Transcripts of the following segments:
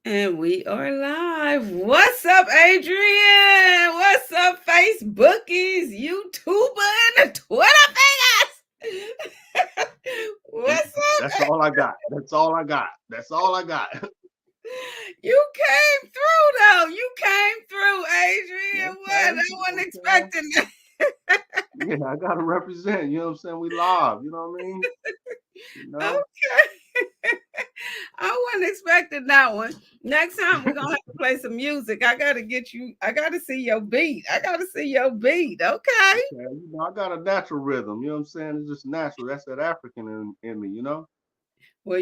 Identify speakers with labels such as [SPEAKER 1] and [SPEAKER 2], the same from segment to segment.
[SPEAKER 1] And we are live. What's up, Adrian? What's up, Facebookies, YouTuber, and the Twitter fingers? What's
[SPEAKER 2] That's
[SPEAKER 1] up?
[SPEAKER 2] all I got. That's all I got. That's all I got.
[SPEAKER 1] You came through, though. You came through, Adrian. What?
[SPEAKER 2] Okay,
[SPEAKER 1] I
[SPEAKER 2] you know
[SPEAKER 1] wasn't
[SPEAKER 2] what I'm saying?
[SPEAKER 1] expecting that.
[SPEAKER 2] Yeah, I gotta represent. You know what I'm saying? We live. You know what I mean? You know?
[SPEAKER 1] Okay. I wasn't expecting that one. Next time we're gonna have to play some music. I gotta get you. I gotta see your beat. I gotta see your beat. Okay.
[SPEAKER 2] Okay, I got a natural rhythm. You know what I'm saying? It's just natural. That's that African in me. You know?
[SPEAKER 1] Well,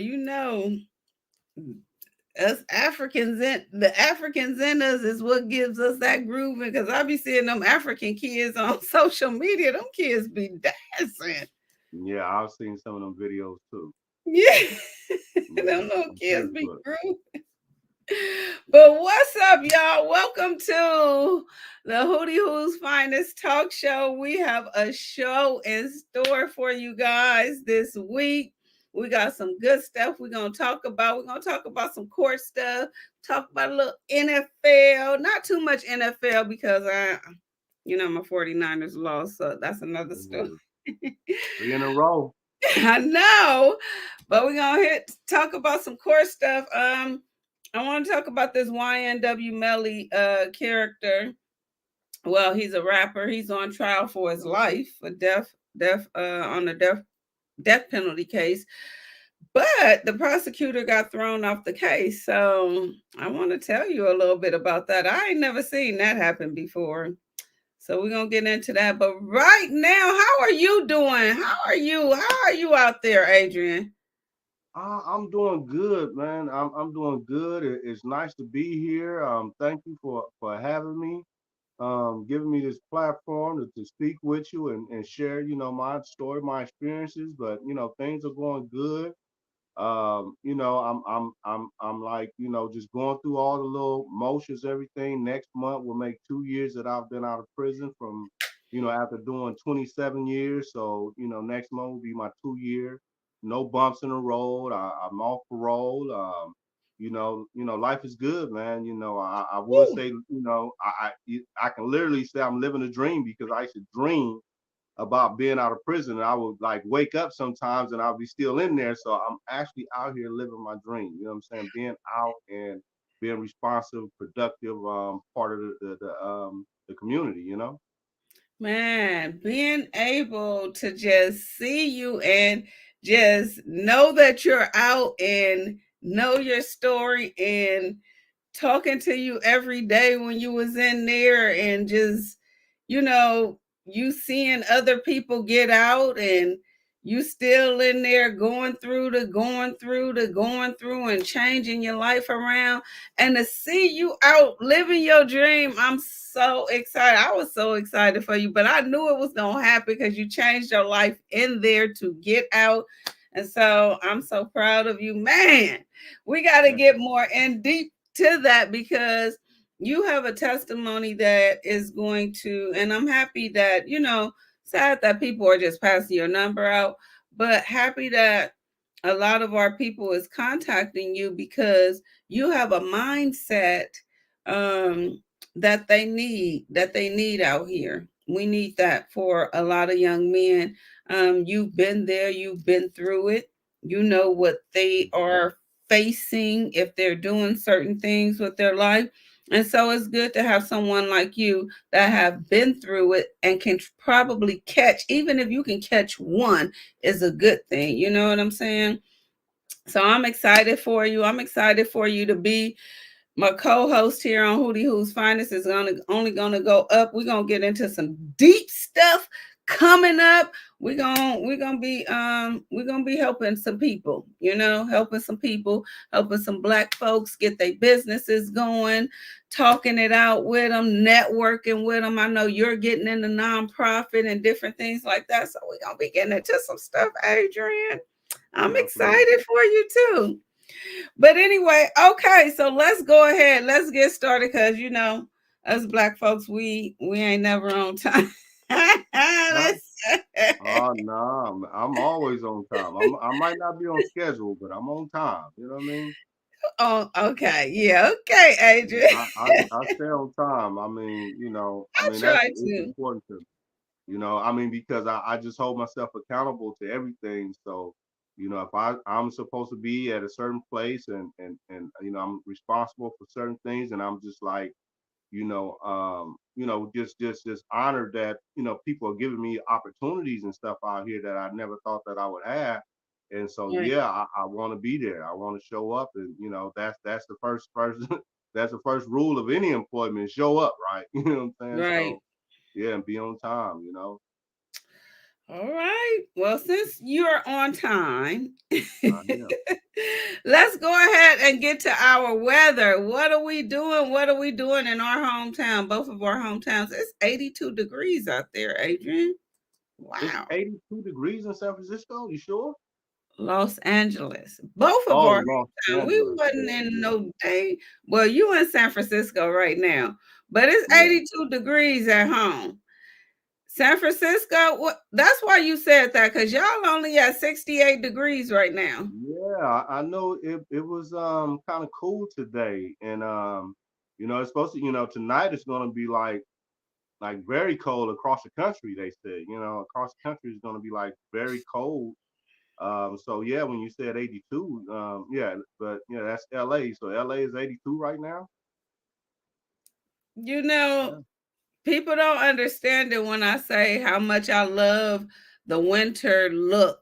[SPEAKER 1] us Africans in the Africans in us is what gives us that grooving. Because I be seeing them African kids on social media. Them kids be dancing.
[SPEAKER 2] Yeah, I've seen some of them videos too.
[SPEAKER 1] Yeah,
[SPEAKER 2] Yeah,
[SPEAKER 1] them little
[SPEAKER 2] on
[SPEAKER 1] kids be
[SPEAKER 2] Facebook.
[SPEAKER 1] grooving. But what's up, y'all? Welcome to the Hootie Who's Finest Talk Show. We have a show in store for you guys this week. We got some good stuff we're gonna talk about. We're gonna talk about some court stuff, talk about a little NFL, not too much NFL because my 49ers lost, so that's another story.
[SPEAKER 2] Yeah, 3 in a row.
[SPEAKER 1] I know, but we're gonna talk about some core stuff. I want to talk about this YNW Melly character. Well, he's a rapper. He's on trial for his life for death on the death penalty case. But the prosecutor got thrown off the case. So I want to tell you a little bit about that. I ain't never seen that happen before. So we're gonna get into that. But right now, how are you doing? How are you? How are you out there, Adrian?
[SPEAKER 2] I'm doing good, man. I'm doing good. It's nice to be here. Thank you for having me. Giving me this platform to speak with you and share, my story, my experiences. But things are going good. I'm like, just going through all the little motions, everything. Next month will make 2 years that I've been out of prison from, after doing 27 years. So, next month will be my 2 year. No bumps in the road. I'm off parole. Life is good, man. I would
[SPEAKER 1] Woo.
[SPEAKER 2] say, I can literally say I'm living a dream because I used to dream about being out of prison. And I would like wake up sometimes and I'll be still in there. So I'm actually out here living my dream. You know what I'm saying? Being out and being responsive, productive, part of the community.
[SPEAKER 1] Man, being able to just see you and just know that you're out and know your story and talking to you every day when you was in there and just you know you seeing other people get out and you still in there going through and changing your life around and to see you out living your dream. I'm so excited. I was so excited for you, but I knew it was going to happen because you changed your life in there to get out. And so I'm so proud of you, man. We got to
[SPEAKER 2] Yeah.
[SPEAKER 1] get more in deep to that because you have a testimony that is going to, and I'm happy that, sad that people are just passing your number out, but happy that a lot of our people is contacting you because you have a mindset um, that they need out here. We need that for a lot of young men. You've been there, you've been through it. You know what they are facing if they're doing certain things with their life. And so it's good to have someone like you that have been through it and can probably catch, even if you can catch one, is a good thing. You know what I'm saying? So I'm excited for you. I'm excited for you to be my co-host here on Hootie Who's Finest. Is only gonna go up. We're gonna get into some deep stuff coming up. We're gonna be helping some people, helping some black folks get their businesses going, talking it out with them, networking with them. I know you're getting into nonprofit and different things like that. So we're gonna be getting into some stuff, Adrian. I'm
[SPEAKER 2] Definitely.
[SPEAKER 1] excited for you too. But anyway, okay, so let's go ahead. Let's get started because us black folks, we ain't never on time.
[SPEAKER 2] Huh?
[SPEAKER 1] Let's-
[SPEAKER 2] Oh no, I'm always on time. I might not be on schedule, but I'm on time. You know what I mean?
[SPEAKER 1] Oh, okay. Yeah. Okay, Adrian.
[SPEAKER 2] I stay on time. I
[SPEAKER 1] I
[SPEAKER 2] mean that's
[SPEAKER 1] try
[SPEAKER 2] it's
[SPEAKER 1] to.
[SPEAKER 2] important to me. I mean, because I just hold myself accountable to everything. So, if I'm supposed to be at a certain place and I'm responsible for certain things and I'm just like, just honored that, people are giving me opportunities and stuff out here that I never thought that I would have. And so
[SPEAKER 1] Right.
[SPEAKER 2] yeah, I want to be there. I want to show up and that's the first that's the first rule of any employment, show up, right? You know what I'm saying?
[SPEAKER 1] Right.
[SPEAKER 2] So yeah, and be on time.
[SPEAKER 1] All right. Well, since you're on time,
[SPEAKER 2] Yeah.
[SPEAKER 1] let's go ahead and get to our weather. What are we doing? What are we doing in our hometown? Both of our hometowns. It's 82 degrees out there, Adrian.
[SPEAKER 2] It's
[SPEAKER 1] Wow.
[SPEAKER 2] 82 degrees in San Francisco. You sure?
[SPEAKER 1] Los Angeles. Both of
[SPEAKER 2] Oh,
[SPEAKER 1] our
[SPEAKER 2] Los
[SPEAKER 1] hometown. We
[SPEAKER 2] Angeles.
[SPEAKER 1] wasn't
[SPEAKER 2] Yeah,
[SPEAKER 1] in
[SPEAKER 2] yeah,
[SPEAKER 1] no day. Well, you in San Francisco right now, but it's
[SPEAKER 2] yeah,
[SPEAKER 1] 82 degrees at home. San Francisco, what that's why you said that, because y'all only at 68 degrees right now.
[SPEAKER 2] yeah. I know it was kind of cool today, and it's supposed to tonight it's gonna be like very cold across the country. They said across the country is gonna be like very cold. So yeah, when you said 82, yeah, but that's LA. So LA is 82 right now.
[SPEAKER 1] You know,
[SPEAKER 2] Yeah.
[SPEAKER 1] people don't understand it when I say how much I love the winter look,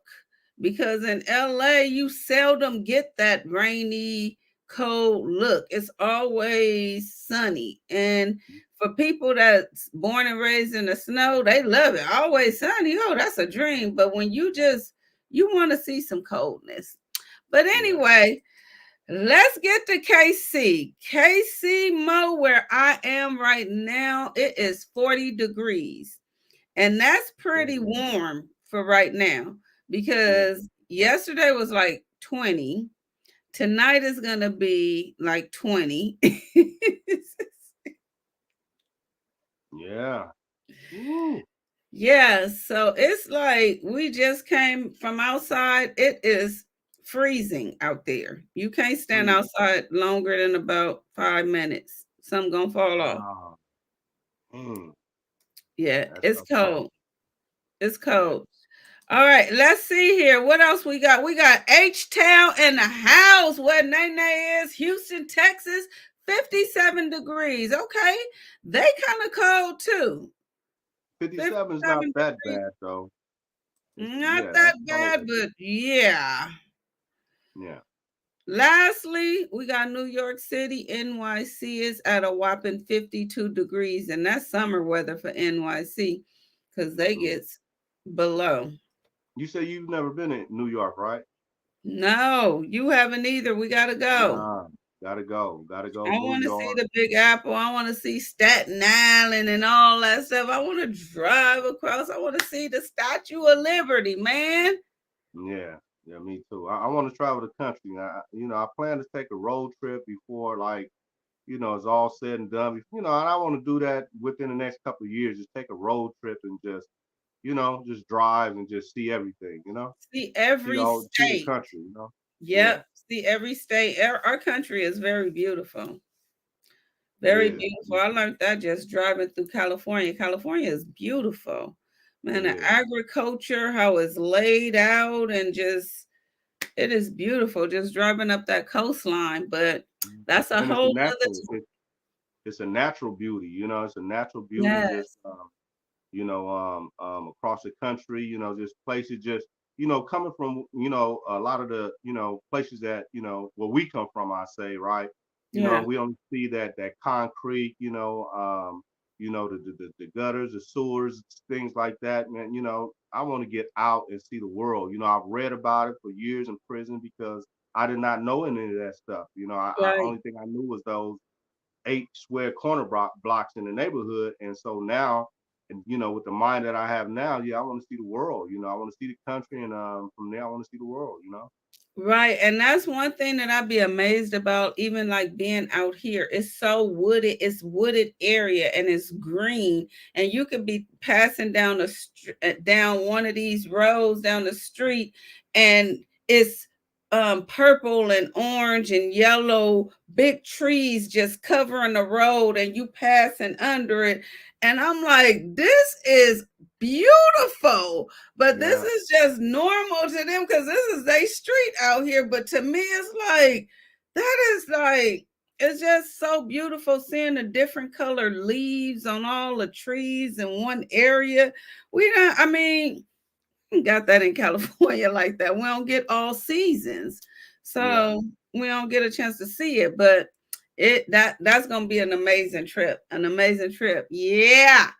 [SPEAKER 1] because in LA you seldom get that rainy, cold look. It's always sunny. And for people that's born and raised in the snow, they love it. Always sunny. Oh, that's a dream. But when you want to see some coldness. But
[SPEAKER 2] Yeah.
[SPEAKER 1] anyway, let's get to KC. KC Mo, where I am right now, it is 40 degrees. And that's pretty
[SPEAKER 2] Yeah.
[SPEAKER 1] warm for right now,
[SPEAKER 2] Yeah.
[SPEAKER 1] because yesterday was like 20. Tonight is going to be like 20.
[SPEAKER 2] Yeah. Woo.
[SPEAKER 1] Yeah, so it's like we just came from outside. It is freezing out there. You can't stand
[SPEAKER 2] Freezing.
[SPEAKER 1] outside longer than about 5 minutes. Something gonna fall off.
[SPEAKER 2] Wow. Mm,
[SPEAKER 1] Yeah,
[SPEAKER 2] that's
[SPEAKER 1] it's
[SPEAKER 2] a tough.
[SPEAKER 1] cold. It's
[SPEAKER 2] Yeah.
[SPEAKER 1] cold. All right, let's see here. What else we got? We got H Town in the house where Nene is, Houston, Texas, 57 degrees. Okay, they kind of cold too.
[SPEAKER 2] 57 is not
[SPEAKER 1] 57
[SPEAKER 2] that
[SPEAKER 1] degrees.
[SPEAKER 2] bad though.
[SPEAKER 1] Not
[SPEAKER 2] Yeah,
[SPEAKER 1] that
[SPEAKER 2] that's
[SPEAKER 1] bad,
[SPEAKER 2] cold.
[SPEAKER 1] but yeah.
[SPEAKER 2] Yeah.
[SPEAKER 1] Lastly, we got New York City. NYC is at a whopping 52 degrees, and that's summer weather for NYC because they
[SPEAKER 2] Mm.
[SPEAKER 1] get below.
[SPEAKER 2] You say you've never been in New York, right?
[SPEAKER 1] No, you haven't either. We got to go.
[SPEAKER 2] Nah. Gotta go. Gotta go.
[SPEAKER 1] I
[SPEAKER 2] New
[SPEAKER 1] want to see
[SPEAKER 2] York.
[SPEAKER 1] the Big Apple. I want to see Staten Island and all that stuff. I want to drive across. I want to see the Statue of Liberty, man.
[SPEAKER 2] Yeah. Yeah, me too. I want to travel the country. I plan to take a road trip before it's all said and done. And I want to do that within the next couple of years. Just take a road trip and just drive and just see everything.
[SPEAKER 1] See
[SPEAKER 2] See the
[SPEAKER 1] every
[SPEAKER 2] whole, see the
[SPEAKER 1] state.
[SPEAKER 2] country. Yeah,
[SPEAKER 1] Yep. See every state. Our country is very beautiful.
[SPEAKER 2] it
[SPEAKER 1] Very
[SPEAKER 2] is.
[SPEAKER 1] beautiful. I learned that just driving through California. California is beautiful. Man,
[SPEAKER 2] It
[SPEAKER 1] the
[SPEAKER 2] is.
[SPEAKER 1] agriculture, how it's laid out, and just it is beautiful just driving up that coastline. But that's a
[SPEAKER 2] And it's a
[SPEAKER 1] whole other
[SPEAKER 2] natural. It's a natural beauty. It's a natural beauty. Just
[SPEAKER 1] yes.
[SPEAKER 2] across the country. Just places. Just coming from a lot of the places that where we come from. I say right.
[SPEAKER 1] Yeah.
[SPEAKER 2] We only see that concrete. The gutters, the sewers, things like that. Man, I want to get out and see the world. I've read about it for years in prison because I did not know any of that stuff. I
[SPEAKER 1] Right.
[SPEAKER 2] only thing I knew was those 8 square corner blocks in the neighborhood. And so now, and with the mind that I have now, yeah, I want to see the world. I want to see the country, and from there, I want to see the world.
[SPEAKER 1] Right. And that's one thing that I'd be amazed about, even like being out here. It's so wooded, it's wooded area and it's green. And you could be passing down down one of these roads down the street, and it's purple and orange and yellow big trees just covering the road and you passing under it. And I'm like, this is beautiful. But this
[SPEAKER 2] Yeah.
[SPEAKER 1] is just normal to them because this is their street out here. But to me, it's like, that is like, it's just so beautiful seeing the different colored leaves on all the trees in one area. We don't, I mean, got that in California like that. We don't get all seasons.
[SPEAKER 2] Yeah.
[SPEAKER 1] So we don't get a chance to see it, but that's gonna be an amazing trip. An amazing trip. Yeah.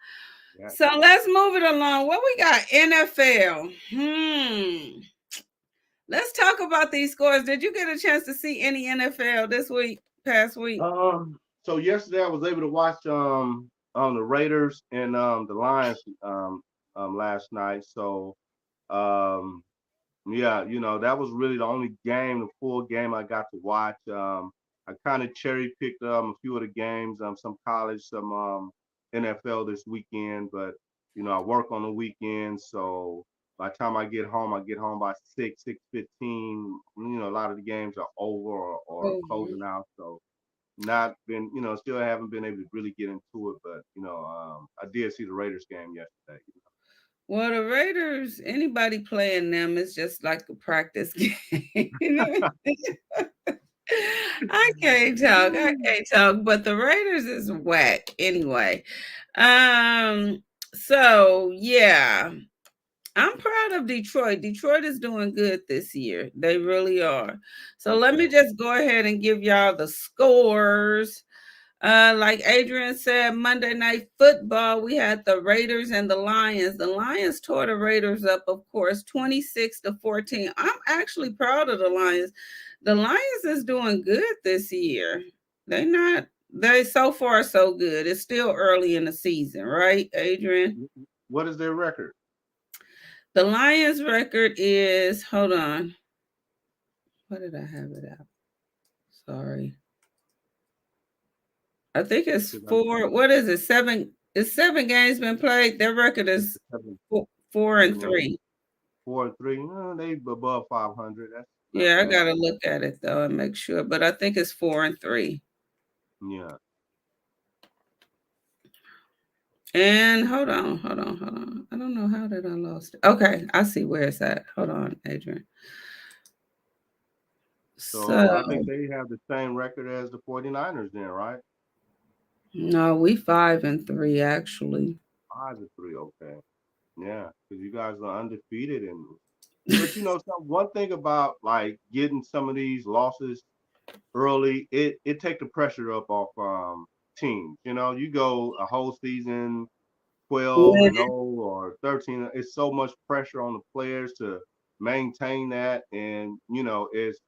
[SPEAKER 2] Yeah.
[SPEAKER 1] So let's move it along. What we got? NFL. Let's talk about these scores. Did you get a chance to see any NFL this week, past week?
[SPEAKER 2] So yesterday I was able to watch the Raiders and the Lions last night. So um yeah, that was really the only game, the full game I got to watch. I kind of cherry picked a few of the games, some college, some NFL this weekend, but I work on the weekend, so by the time I get home by 6:15. A lot of the games are over or
[SPEAKER 1] Mhm.
[SPEAKER 2] closing out, so not been, still haven't been able to really get into it, but I did see the Raiders game yesterday.
[SPEAKER 1] Well, the Raiders, anybody playing them is just like a practice game. I can't talk. I can't talk. But the Raiders is whack anyway. Um, so yeah. I'm proud of Detroit. Detroit is doing good this year. They really are. So let me
[SPEAKER 2] Okay.
[SPEAKER 1] just go ahead and give y'all the scores. Like Adrian said, Monday Night Football, we had the Raiders and the Lions. The Lions tore the Raiders up, of course, 26-14. I'm actually proud of the Lions. The Lions is doing good this year. They so far so good. It's still early in the season, right, Adrian?
[SPEAKER 2] What is their record?
[SPEAKER 1] The Lions record is, hold on. What did I have it at? Sorry. I think it's
[SPEAKER 2] 'Cause
[SPEAKER 1] four. What is it? Seven. It's 7 games been played. Their record is
[SPEAKER 2] seven,
[SPEAKER 1] four and
[SPEAKER 2] seven,
[SPEAKER 1] 3.
[SPEAKER 2] 4-3. They above 500. That's not
[SPEAKER 1] Yeah, I
[SPEAKER 2] bad.
[SPEAKER 1] gotta look at it though and make sure. But I think it's 4 and 3.
[SPEAKER 2] Yeah.
[SPEAKER 1] And hold on. I don't know how did I lost it. Okay, I see where it's at. Hold on, Adrian.
[SPEAKER 2] So I
[SPEAKER 1] So
[SPEAKER 2] think they have the same record as the 49ers then, right?
[SPEAKER 1] no, we 5 and 3 actually.
[SPEAKER 2] 5-3. Okay. Yeah, because you guys are undefeated, and but one thing about like getting some of these losses early, it take the pressure up off teams. You go a whole season 12-0 or 13. It's so much pressure on the players to maintain that, and it's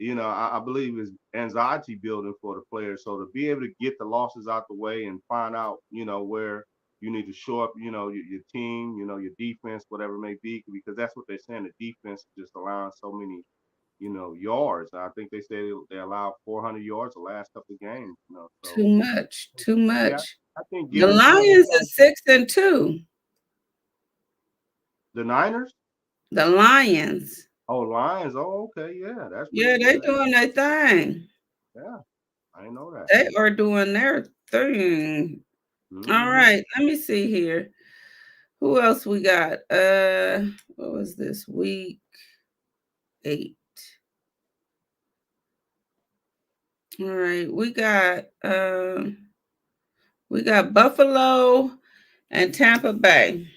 [SPEAKER 2] I believe it's anxiety building for the players. So to be able to get the losses out the way and find out where you need to show up, your team, your defense, whatever it may be, because that's what they're saying. The defense is just allowing so many yards. I think they say they allowed 400 yards the last couple of games. So
[SPEAKER 1] Too much. Too
[SPEAKER 2] yeah,
[SPEAKER 1] much.
[SPEAKER 2] I think
[SPEAKER 1] The
[SPEAKER 2] giving you
[SPEAKER 1] Lions
[SPEAKER 2] got
[SPEAKER 1] is 6 and 2.
[SPEAKER 2] the Niners.
[SPEAKER 1] The Lions.
[SPEAKER 2] Oh, Lions. Oh, okay. Yeah, that's pretty
[SPEAKER 1] Yeah, they
[SPEAKER 2] good.
[SPEAKER 1] doing their thing.
[SPEAKER 2] Yeah, I know that.
[SPEAKER 1] They are doing their thing. All
[SPEAKER 2] Hmm.
[SPEAKER 1] right, let me see here. Who else we got? What was this? Week 8. All right, we got Buffalo and Tampa Bay.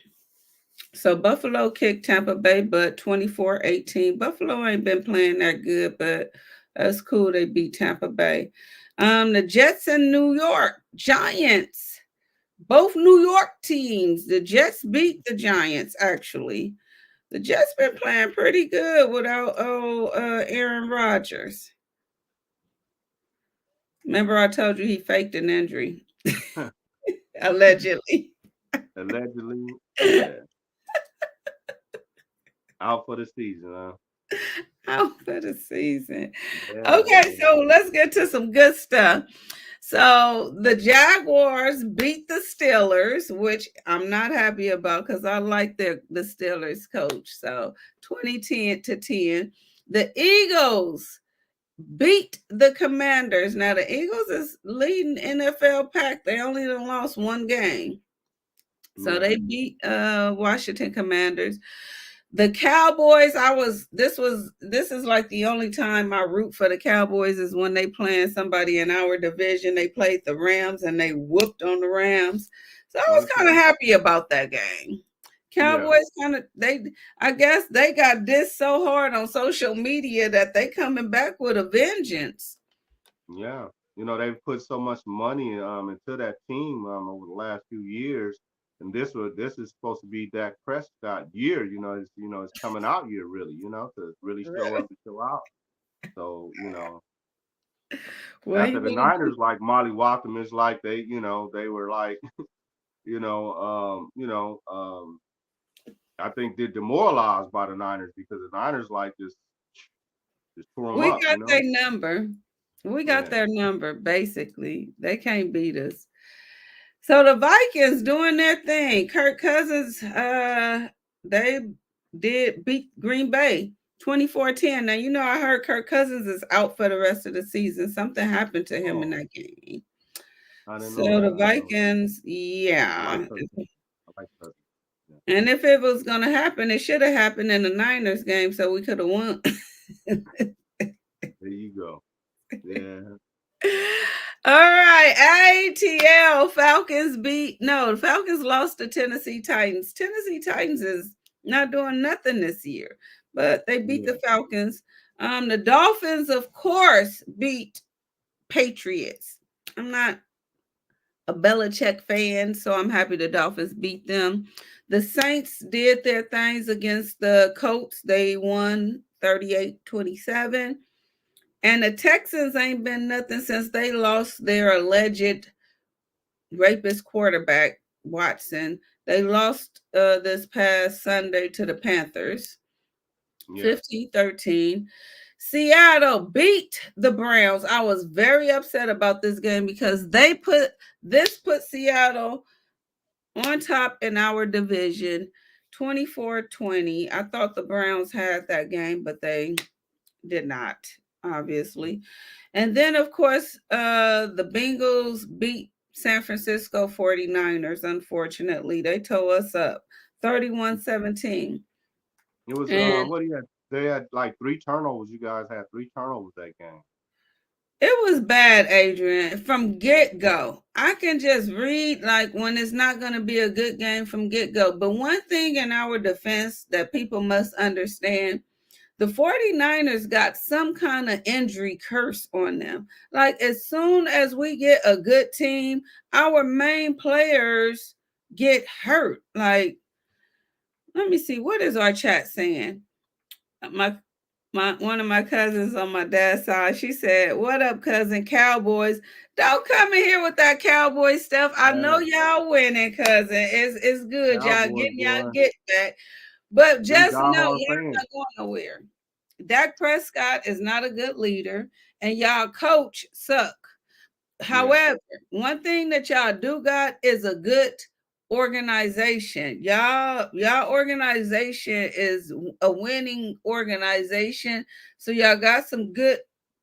[SPEAKER 1] So Buffalo kicked Tampa Bay but 24-18. Buffalo ain't been playing that good, but that's cool. They beat Tampa Bay. The Jets and New York Giants. Both New York teams. The Jets beat the Giants, actually. The Jets been playing pretty good without Aaron Rodgers. Remember I told you he faked an injury, allegedly.
[SPEAKER 2] Allegedly, yeah, out for the season, huh?
[SPEAKER 1] Out for the season.
[SPEAKER 2] Yeah,
[SPEAKER 1] Okay,
[SPEAKER 2] yeah.
[SPEAKER 1] so let's get to some good stuff. So the Jaguars beat the Steelers, which I'm not happy about because I like the Steelers coach. So 2010 to 10. The Eagles beat the Commanders. Now the Eagles is leading NFL pack. They only done lost one game. So
[SPEAKER 2] Yeah.
[SPEAKER 1] they beat Washington Commanders. The Cowboys, this is like the only time I root for the Cowboys is when they playing somebody in our division. They played the Rams and they whooped on the Rams. So I was kind of
[SPEAKER 2] Okay.
[SPEAKER 1] happy about that game.
[SPEAKER 2] Yeah.
[SPEAKER 1] Cowboys kind of they I guess they got this so hard on social media that they coming back with a vengeance.
[SPEAKER 2] Yeah. They've put so much money into that team over the last few years. And this is supposed to be Dak Prescott year, it's coming out year really, to really show up
[SPEAKER 1] Really?
[SPEAKER 2] and show out. So,
[SPEAKER 1] Well, he
[SPEAKER 2] after the
[SPEAKER 1] better
[SPEAKER 2] Niners like Molly Waltham is like they were like, you know, I think they're demoralized by the Niners because the Niners like just tore them
[SPEAKER 1] we got
[SPEAKER 2] up.
[SPEAKER 1] their number. We got
[SPEAKER 2] Yeah.
[SPEAKER 1] their number, basically. They can't beat us. So the Vikings doing their thing. Kirk Cousins, they did beat Green Bay 24-10. Now, I heard Kirk Cousins is out for the rest of the season. Something happened to him in
[SPEAKER 2] Oh,
[SPEAKER 1] that game.
[SPEAKER 2] I didn't
[SPEAKER 1] So
[SPEAKER 2] know
[SPEAKER 1] the
[SPEAKER 2] that. I know.
[SPEAKER 1] Vikings,
[SPEAKER 2] I like
[SPEAKER 1] yeah.
[SPEAKER 2] Cousins. I like Cousins. Yeah.
[SPEAKER 1] And if it was going to happen, it should have happened in the Niners game so we could have won.
[SPEAKER 2] There you go. Yeah.
[SPEAKER 1] All right, ATL Falcons beat. No, the Falcons lost to Tennessee Titans. Tennessee Titans is not doing nothing this year, but they beat
[SPEAKER 2] Yeah.
[SPEAKER 1] the Falcons. The Dolphins, of course, beat Patriots. I'm not a Belichick fan, so I'm happy the Dolphins beat them. The Saints did their things against the Colts. They won 38-27. And the Texans ain't been nothing since they lost their alleged rapist quarterback, Watson. They lost this past Sunday to the Panthers,
[SPEAKER 2] Yeah.
[SPEAKER 1] 15-13. Seattle beat the Browns. I was very upset about this game because put Seattle on top in our division 24-20. I thought the Browns had that game, but they did not, obviously. And then, of course, the Bengals beat San Francisco 49ers, unfortunately. They tore us up 31-17.
[SPEAKER 2] It was
[SPEAKER 1] And
[SPEAKER 2] what do you had? They had like three turnovers. You guys had three turnovers that game.
[SPEAKER 1] it was bad, Adrian, from get go. I can just read like when it's not going to be a good game from get go. But one thing in our defense that people must understand, the 49ers got some kind of injury curse on them. Like as soon as we get a good team, our main players get hurt. Like, let me see, what is our chat saying? My one of my cousins on my dad's side, she said, "What up, cousin? Cowboys. Don't come in here with that cowboy stuff. I know
[SPEAKER 2] Yeah.
[SPEAKER 1] y'all winning, cousin. It's good. Y'all
[SPEAKER 2] Cowboys
[SPEAKER 1] getting y'all
[SPEAKER 2] boy.
[SPEAKER 1] get back. But
[SPEAKER 2] Them
[SPEAKER 1] just know
[SPEAKER 2] diehard
[SPEAKER 1] y'all
[SPEAKER 2] fans.
[SPEAKER 1] not going nowhere. Dak Prescott is not a good leader, and y'all coach suck.
[SPEAKER 2] Yeah.
[SPEAKER 1] However, one thing that y'all do got is a good organization. Y'all organization is a winning organization. So y'all got some good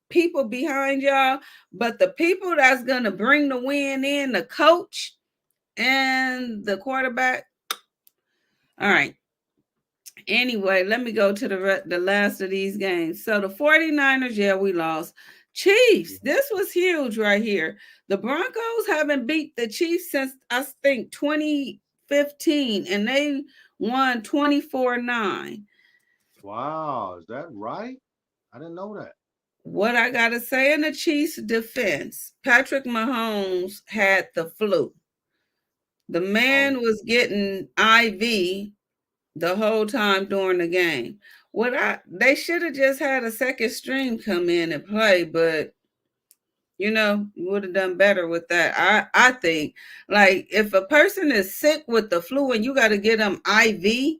[SPEAKER 1] people behind y'all, but the people that's going to bring the win in, the coach and the quarterback. All right. Anyway, let me go to the last of these games. So the 49ers, yeah, we lost. Chiefs, this was huge right here. The Broncos haven't beat the Chiefs since I think 2015, and they won 24-9.
[SPEAKER 2] Wow. Is that right? I didn't know that.
[SPEAKER 1] What I got to say in the Chiefs' defense, Patrick Mahomes had the flu. The
[SPEAKER 2] Oh,
[SPEAKER 1] man was getting IV the whole time during the game. They should have just had a second stream come in and play, but would have done better with that. I think like if a person is sick with the flu and you got to get them IV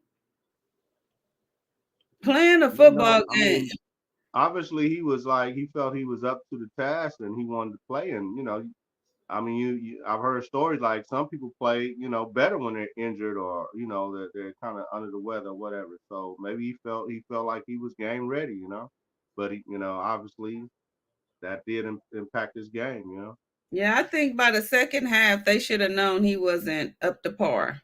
[SPEAKER 1] playing a
[SPEAKER 2] you know,
[SPEAKER 1] football
[SPEAKER 2] I
[SPEAKER 1] game.
[SPEAKER 2] mean, obviously he was like he felt he was up to the task and he wanted to play and I mean, I've heard stories like some people play, better when they're injured or that they're kind of under the weather or whatever. So maybe he felt like he was game ready, but obviously that did impact his game.
[SPEAKER 1] Yeah, I think by the second half they should have known he wasn't up to par.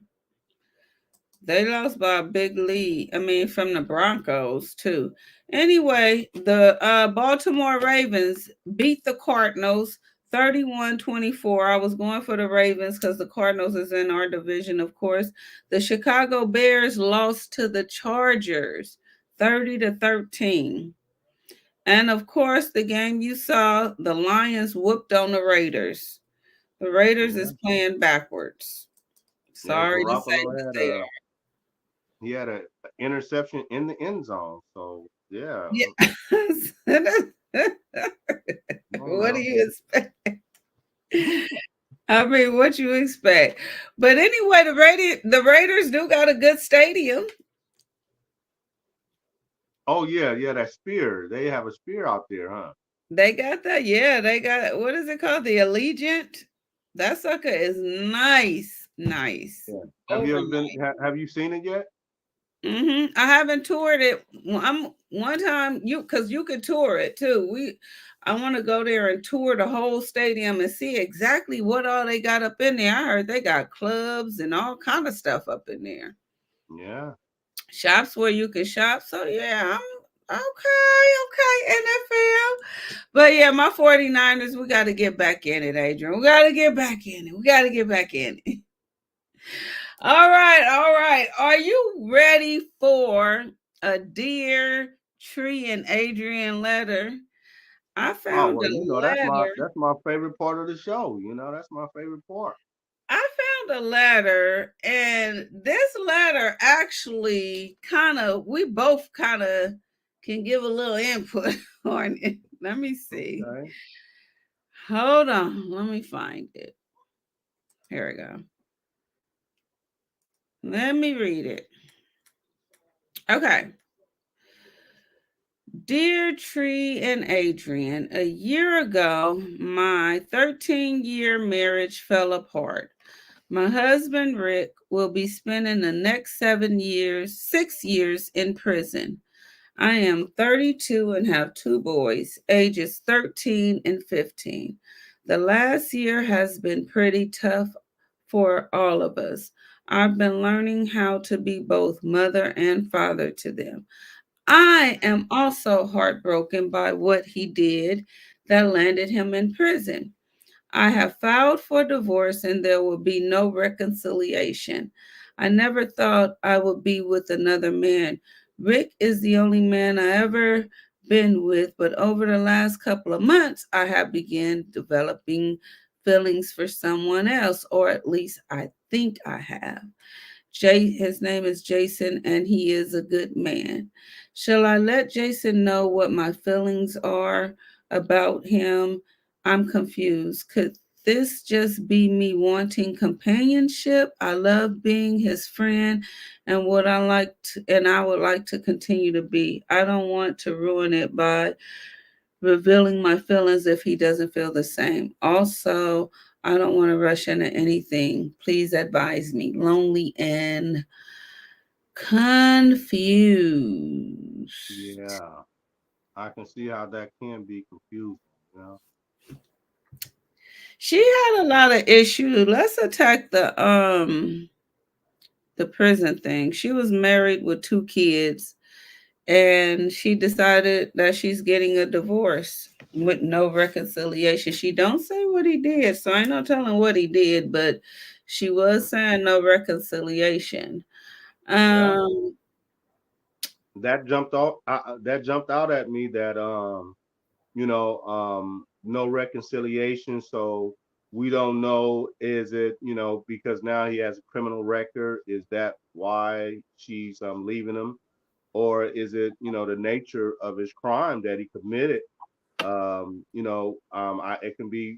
[SPEAKER 1] They lost by a big lead. I mean, from the Broncos too. Anyway, the Baltimore Ravens beat the Cardinals 31-24. I was going for the Ravens because the Cardinals is in our division, of course. The Chicago Bears lost to the Chargers 30-13. And of course, the game you saw, the Lions whooped on the Raiders. The Raiders
[SPEAKER 2] Yeah,
[SPEAKER 1] is playing backwards.
[SPEAKER 2] yeah.
[SPEAKER 1] Sorry to say,
[SPEAKER 2] Garoppolo
[SPEAKER 1] but
[SPEAKER 2] had
[SPEAKER 1] they
[SPEAKER 2] a he had a interception in the end zone. So yeah,
[SPEAKER 1] Yes.
[SPEAKER 2] I don't
[SPEAKER 1] What do
[SPEAKER 2] know.
[SPEAKER 1] you expect? I mean, what you expect? But anyway, the Raiders do got a good stadium.
[SPEAKER 2] Oh yeah, yeah. That spear. They have a spear out there, huh?
[SPEAKER 1] They got that. Yeah, they got what is it called? The Allegiant. That sucker is nice, nice,
[SPEAKER 2] Yeah. Have you ever been?
[SPEAKER 1] overnight.
[SPEAKER 2] Have you seen it yet?
[SPEAKER 1] I haven't toured it. I'm one time you because you could tour it too. I want to go there and tour the whole stadium and see exactly what all they got up in there. I heard they got clubs and all kind of stuff up in there.
[SPEAKER 2] Yeah.
[SPEAKER 1] Shops where you can shop. So yeah, I'm okay, NFL. But yeah, my 49ers, we got to get back in it, Adrian. We got to get back in it. We got to get back in it. All right, all right. Are you ready for a Dear Tree and Adrian letter? I
[SPEAKER 2] Oh
[SPEAKER 1] found
[SPEAKER 2] well,
[SPEAKER 1] a letter.
[SPEAKER 2] that's my favorite part of the show. That's my favorite part.
[SPEAKER 1] I found a letter, and this letter actually we both kind of can give a little input on it. Let me see.
[SPEAKER 2] Okay.
[SPEAKER 1] Hold on. Let me find it. Here we go. Let me read it. Okay. Dear Tree and Adrian, a year ago, my 13-year marriage fell apart. My husband, Rick, will be spending the next 7 years, 6 years in prison. I am 32 and have two boys, ages 13 and 15. The last year has been pretty tough for all of us. I've been learning how to be both mother and father to them. I am also heartbroken by what he did that landed him in prison. I have filed for divorce and there will be no reconciliation. I never thought I would be with another man. Rick is the only man I ever been with, but over the last couple of months I have begun developing feelings for someone else, or at least I think I have. His name is Jason, and he is a good man. Shall I let Jason know what my feelings are about him? I'm confused. Could this just be me wanting companionship? I love being his friend and I would like to continue to be. I don't want to ruin it by revealing my feelings if he doesn't feel the same. Also, I don't want to rush into anything. Please advise me. Lonely and confused.
[SPEAKER 2] Yeah, I can see how that can be confusing. You know.
[SPEAKER 1] She had a lot of issues. Let's attack the prison thing. She was married with two kids and she decided that she's getting a divorce with no reconciliation. She don't say what he did, so I ain't no telling what he did, but she was saying no reconciliation.
[SPEAKER 2] Yeah.
[SPEAKER 1] Um,
[SPEAKER 2] That jumped out at me that no reconciliation. So we don't know, is it, because now he has a criminal record, is that why she's leaving him? Or is it, the nature of his crime that he committed? It can be,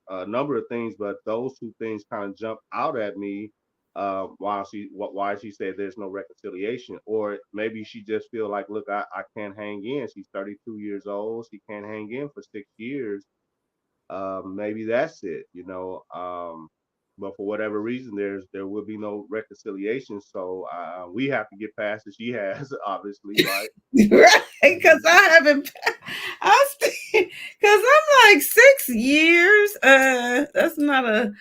[SPEAKER 2] a number of things, but those two things kind of jump out at me. Why she said there's no reconciliation, or maybe she just feel like, look, I can't hang in. She's 32 years old. She can't hang in for 6 years. maybe that's it, but for whatever reason, there will be no reconciliation. So we have to get past it. She has, obviously, right?
[SPEAKER 1] Right, because
[SPEAKER 2] Um,
[SPEAKER 1] I haven't. I because I'm like 6 years. That's not a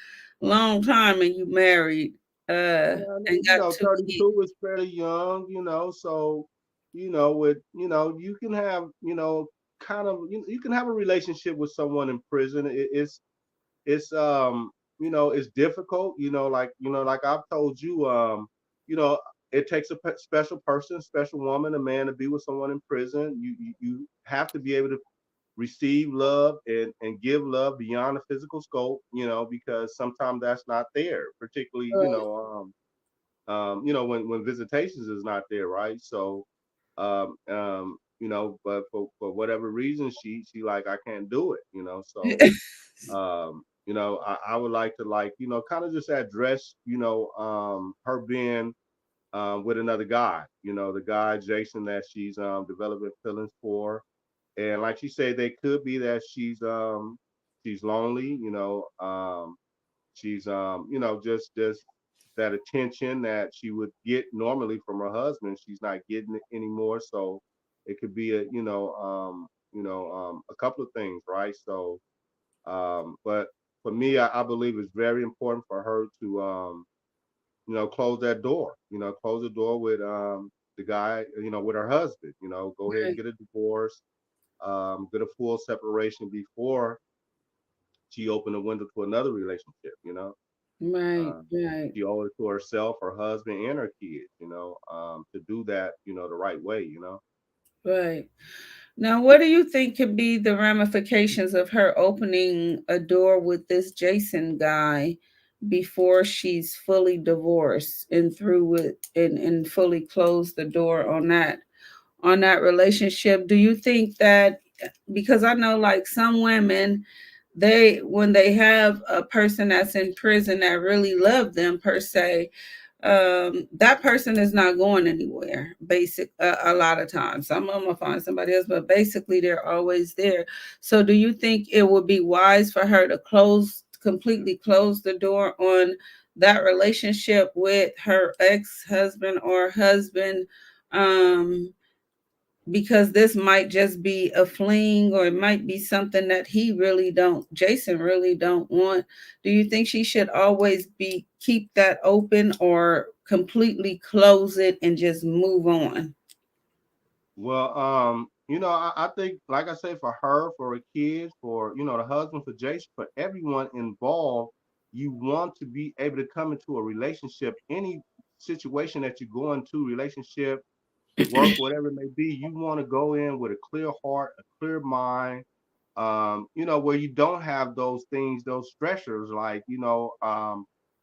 [SPEAKER 1] long time, and you married.
[SPEAKER 2] yeah, I
[SPEAKER 1] And
[SPEAKER 2] mean,
[SPEAKER 1] got two kids.
[SPEAKER 2] 32 is fairly young, so with you can have, kind of, you can have a relationship with someone in prison. It's it's difficult, like I've told you, you know it takes a special person, special woman, a man to be with someone in prison. You have to be able to receive love and give love beyond the physical scope, because sometimes that's not there, particularly,
[SPEAKER 1] Right.
[SPEAKER 2] when visitations is not there, right? So but for whatever reason, she like, I can't do it, so I would like to, like, kind of just address, her being with another guy, the guy Jason that she's developing feelings for. And like she said, they could be that she's lonely, she's just that attention that she would get normally from her husband, she's not getting it anymore. So it could be a couple of things, right? So but for me, I believe it's very important for her to, close that door. Close the door with the guy, with her husband. Go ahead and
[SPEAKER 1] Right.
[SPEAKER 2] get a divorce, get a full separation before she opened a window to another relationship.
[SPEAKER 1] Right.
[SPEAKER 2] Um,
[SPEAKER 1] Right.
[SPEAKER 2] she owes it to herself, her husband, and her kids. To do that, the right way.
[SPEAKER 1] Right. Now, what do you think could be the ramifications of her opening a door with this Jason guy before she's fully divorced and through with and fully closed the door on that relationship? Do you think that, because I know like some women, they when they have a person that's in prison that really love them per se, that person is not going anywhere. A lot of times, some of them will find somebody else, but basically they're always there. So, do you think it would be wise for her to completely close the door on that relationship with her ex-husband or husband? Um, because this might just be a fling, or it might be something that Jason really don't want. Do you think she should always be keep that open, or completely close it and just move on?
[SPEAKER 2] Well, I think, like I say, for her, for her kids, for the husband, for Jason, for everyone involved, you want to be able to come into a relationship, any situation that you go into, relationship, work, whatever it may be. You want to go in with a clear heart, a clear mind, where you don't have those things, those stressors, like, I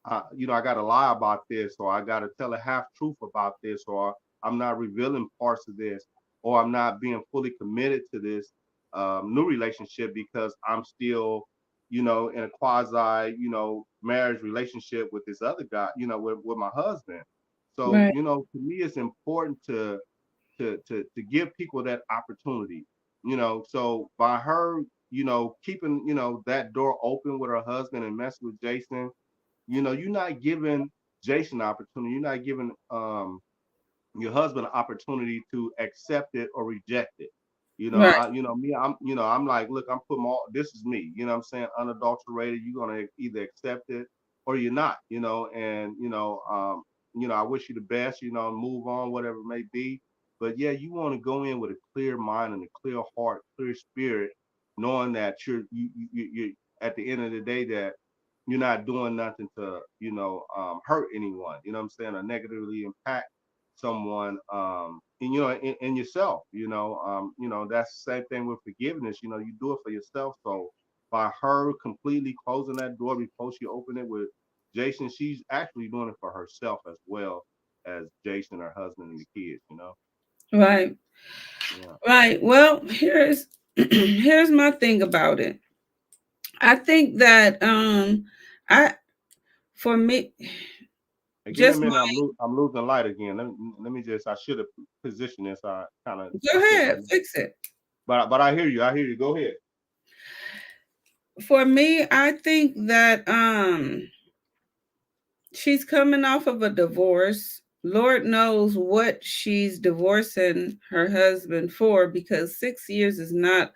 [SPEAKER 2] got to lie about this, or I got to tell a half truth about this, or I'm not revealing parts of this, or I'm not being fully committed to this new relationship because I'm still, in a quasi, marriage relationship with this other guy, with my husband. So,
[SPEAKER 1] Right.
[SPEAKER 2] to me, it's important to give people that opportunity. So by her, keeping, that door open with her husband and messing with Jason, you're not giving Jason opportunity. You're not giving your husband an opportunity to accept it or reject it.
[SPEAKER 1] Right.
[SPEAKER 2] Me, I'm like, look, I'm putting all, this is me, what I'm saying, unadulterated. You're gonna either accept it or you're not, and I wish you the best, move on, whatever it may be. But yeah, you want to go in with a clear mind and a clear heart, clear spirit, knowing that you at the end of the day, that you're not doing nothing to, hurt anyone, what I'm saying, or negatively impact someone, and and yourself, that's the same thing with forgiveness. You do it for yourself. So by her completely closing that door before she opened it with Jason, she's actually doing it for herself as well as Jason, her husband, and the kids.
[SPEAKER 1] Right.
[SPEAKER 2] Yeah.
[SPEAKER 1] Right. Well, here's here's my thing about it. I think that I for me,
[SPEAKER 2] Hey, give me a
[SPEAKER 1] just
[SPEAKER 2] minute.
[SPEAKER 1] my
[SPEAKER 2] I'm losing light again. Let me just. I should have positioned this.
[SPEAKER 1] go
[SPEAKER 2] I can't
[SPEAKER 1] ahead,
[SPEAKER 2] remember.
[SPEAKER 1] fix it.
[SPEAKER 2] But I hear you. I hear you. Go ahead.
[SPEAKER 1] For me, I think that she's coming off of a divorce. Lord knows what she's divorcing her husband for, because 6 years is not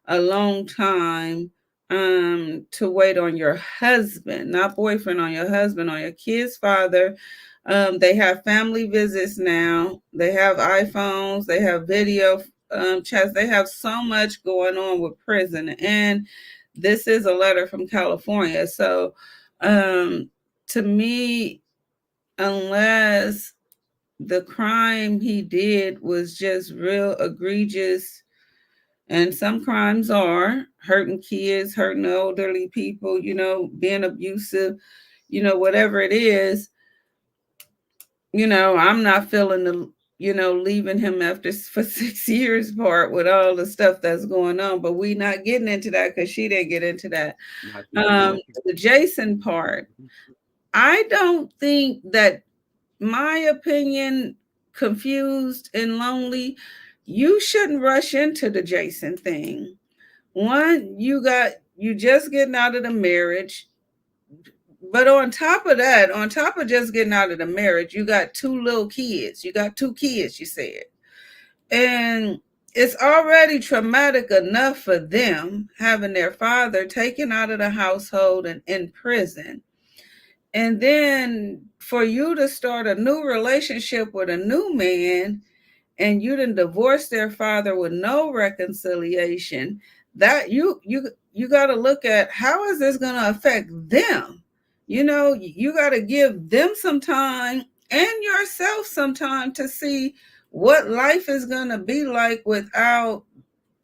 [SPEAKER 1] a long time to wait on your husband, not boyfriend, on your husband, on your kid's father. They have family visits now. They have iPhones. They have video chats. They have so much going on with prison. And this is a letter from California. So um, to me, unless the crime he did was just real egregious, and some crimes are hurting kids, hurting elderly people, being abusive, whatever it is, I'm not feeling the, leaving him after for 6 years part with all the stuff that's going on. But we not getting into that because she didn't get into that.
[SPEAKER 2] Not yet. Not yet.
[SPEAKER 1] The Jason part, I don't think that, my opinion, confused and lonely, you shouldn't rush into the Jason thing. One, you just getting out of the marriage. But on top of that, on top of just getting out of the marriage, you got two little kids. You got two kids, you said. And it's already traumatic enough for them having their father taken out of the household and in prison. And then for you to start a new relationship with a new man, and you didn't divorce their father with no reconciliation, that you got to look at, how is this going to affect them. You got to give them some time and yourself some time to see what life is going to be like without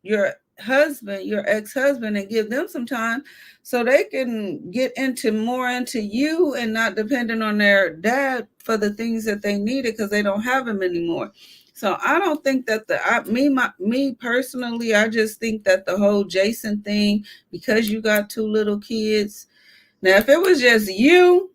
[SPEAKER 1] your husband, your ex-husband, and give them some time so they can get into more into you and not depending on their dad for the things that they needed because they don't have him anymore. So I don't think that me personally, I just think that the whole Jason thing, because you got two little kids. Now, if it was just you,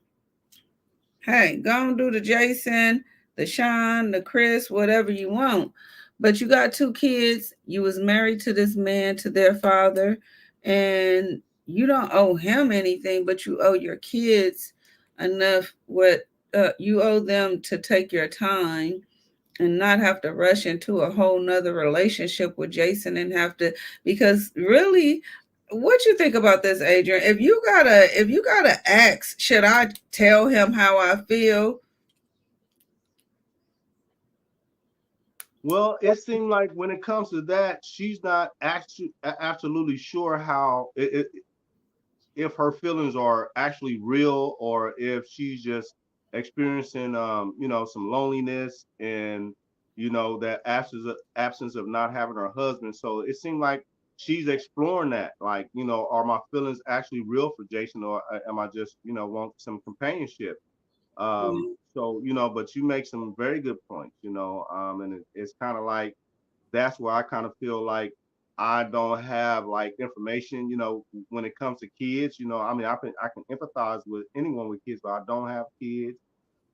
[SPEAKER 1] hey, go and do the Jason, the Sean, the Chris, whatever you want. But you got two kids. You was married to this man, to their father, and you don't owe him anything, but you owe your kids enough. What you owe them to take your time and not have to rush into a whole nother relationship with Jason and have to, because really, what you think about this, Adrian? If you gotta ask, should I tell him how I feel?
[SPEAKER 2] Well, it seemed like when it comes to that, she's not actually absolutely sure how if her feelings are actually real or if she's just experiencing some loneliness and that absence of not having her husband. So it seemed like she's exploring that, like, are my feelings actually real for Jason, or am I just want some companionship? So but you make some very good points, and it's kind of like that's where I kind of feel like I don't have like information, when it comes to kids. I mean, I can empathize with anyone with kids, but I don't have kids.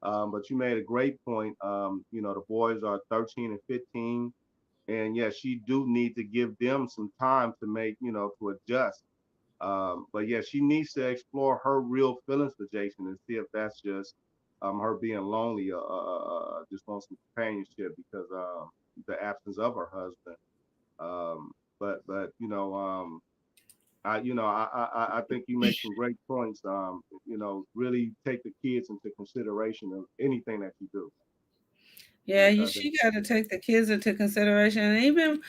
[SPEAKER 2] But you made a great point. The boys are 13 and 15, and yeah, she do need to give them some time to make, to adjust. But yeah, she needs to explore her real feelings for Jason and see if that's just her being lonely, just wants some companionship because the absence of her husband. But I think you make some great points. Really take the kids into consideration of anything that you do.
[SPEAKER 1] Yeah,
[SPEAKER 2] That,
[SPEAKER 1] she got to take the kids into consideration, and even,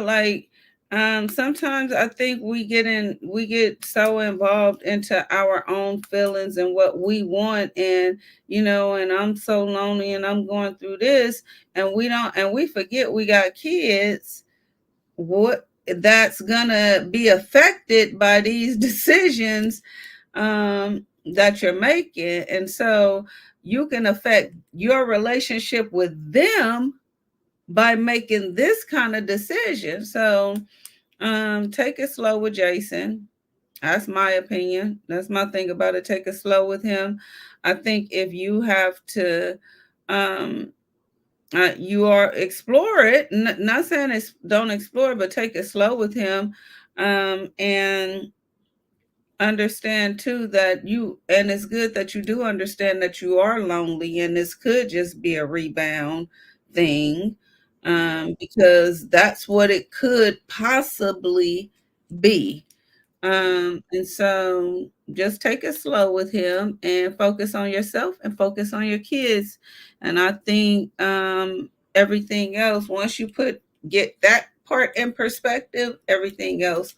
[SPEAKER 1] like, sometimes I think we get so involved into our own feelings and what we want, and and I'm so lonely and I'm going through this, and we forget we got kids. What that's gonna be affected by these decisions that you're making. And so you can affect your relationship with them by making this kind of decision. So take it slow with Jason. That's my opinion. That's my thing about it. Take it slow with him. I think if you have to um you are explore it, not saying it's don't explore, but take it slow with him. And understand too that you, and it's good that you do understand that you are lonely, and this could just be a rebound thing,
[SPEAKER 2] Yeah.
[SPEAKER 1] because that's what it could possibly be.
[SPEAKER 2] Yeah.
[SPEAKER 1] And so just take it slow with him and focus on yourself and focus on your kids. And I think everything else, once you get that part in perspective, everything else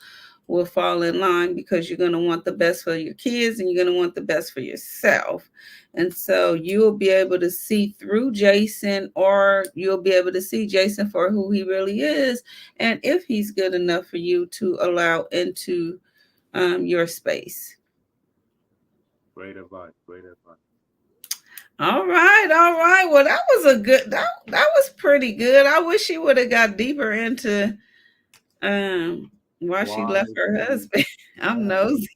[SPEAKER 1] will fall in line, because you're going to want the best for your kids and you're going to want the best for yourself. And so you'll be able to see through Jason, or you'll be able to see Jason for who he really is, and if he's good enough for you to allow into your space.
[SPEAKER 2] Great advice. Great advice.
[SPEAKER 1] All right, all right. Well, that was a good that was pretty good. I wish she would have got deeper into um why she
[SPEAKER 2] Why
[SPEAKER 1] left her
[SPEAKER 2] she,
[SPEAKER 1] husband. I'm
[SPEAKER 2] yeah,
[SPEAKER 1] nosy.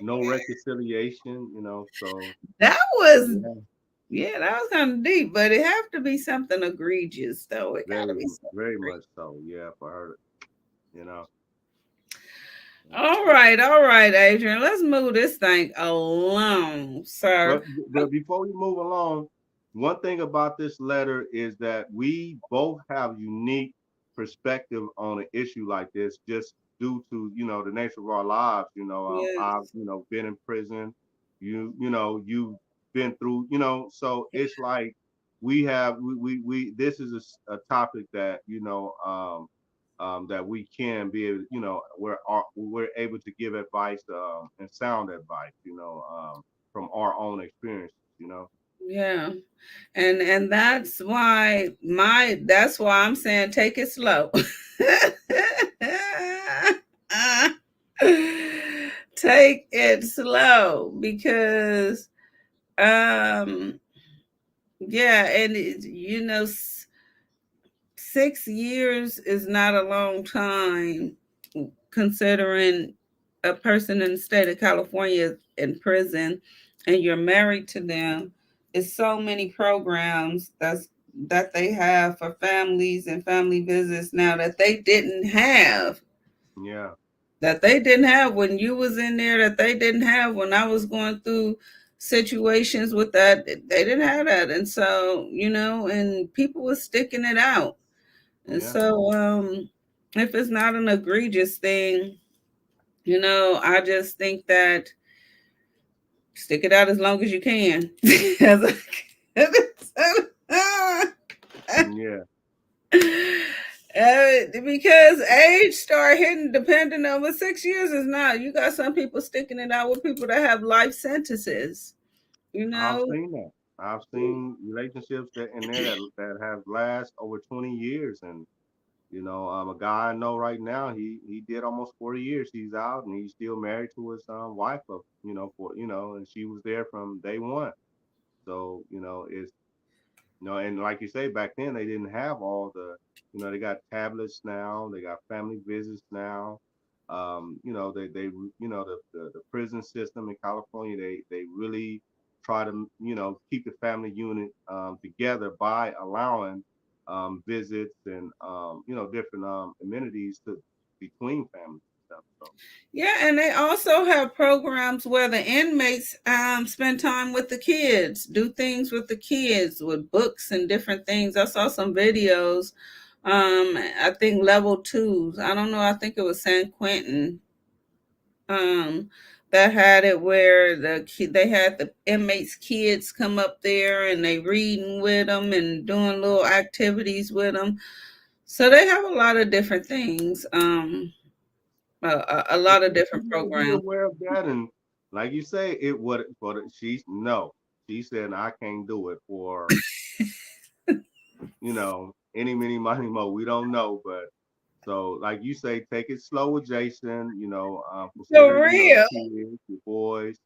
[SPEAKER 2] no reconciliation, so
[SPEAKER 1] That was,
[SPEAKER 2] yeah,
[SPEAKER 1] yeah, that was kind of deep, but it have to be something egregious though. It got to be something
[SPEAKER 2] very
[SPEAKER 1] egregious.
[SPEAKER 2] much so. Yeah, for her, you know.
[SPEAKER 1] All right, Adrian. Let's move this thing along, sir.
[SPEAKER 2] But before we move along, one thing about this letter is that we both have unique perspective on an issue like this, just due to the nature of our lives. I've
[SPEAKER 1] Yes.
[SPEAKER 2] been in prison. You've been through. So it's like we have we this is a topic that that we can be able, we're able to give advice and sound advice, from our own experiences.
[SPEAKER 1] Yeah. And that's why I'm saying take it slow. Take it slow, because um yeah, and 6 years is not a long time, considering a person in the state of California in prison and you're married to them. It's so many programs that they have for families and family visits now
[SPEAKER 2] Yeah,
[SPEAKER 1] that they didn't have when you was in there, that they didn't have when I was going through situations with that. They didn't have that. And so, and people were sticking it out. And
[SPEAKER 2] yeah.
[SPEAKER 1] so, if it's not an egregious thing, I just think that stick it out as long as you can.
[SPEAKER 2] Yeah.
[SPEAKER 1] Because age start hitting depending on what 6 years is not. You got some people sticking it out with people that have life sentences. You
[SPEAKER 2] I've
[SPEAKER 1] know,
[SPEAKER 2] seen that. I've seen relationships that in there that have last over 20 years. And a guy I know right now, he did almost 40 years. He's out and he's still married to his wife of, and she was there from day one. So, it's and like you say, back then they didn't have all they got tablets now, they got family visits now. The prison system in California, they really try to, keep the family unit together by allowing visits and, different amenities between families and stuff. So,
[SPEAKER 1] yeah, and they also have programs where the inmates spend time with the kids, do things with the kids, with books and different things. I saw some videos. I think level twos. I don't know. I think it was San Quentin. Um, that had it where they had the inmates' kids come up there and they reading with them and doing little activities with them. So they have a lot of different things. A
[SPEAKER 2] but
[SPEAKER 1] lot of
[SPEAKER 2] she
[SPEAKER 1] different
[SPEAKER 2] may be
[SPEAKER 1] programs.
[SPEAKER 2] aware of that, and like you say, it would. But she no, she said I can't do it for any mini money mo. We don't know, but so like you say, take it slow with Jason. Consider
[SPEAKER 1] For
[SPEAKER 2] your
[SPEAKER 1] real.
[SPEAKER 2] kids, your boys,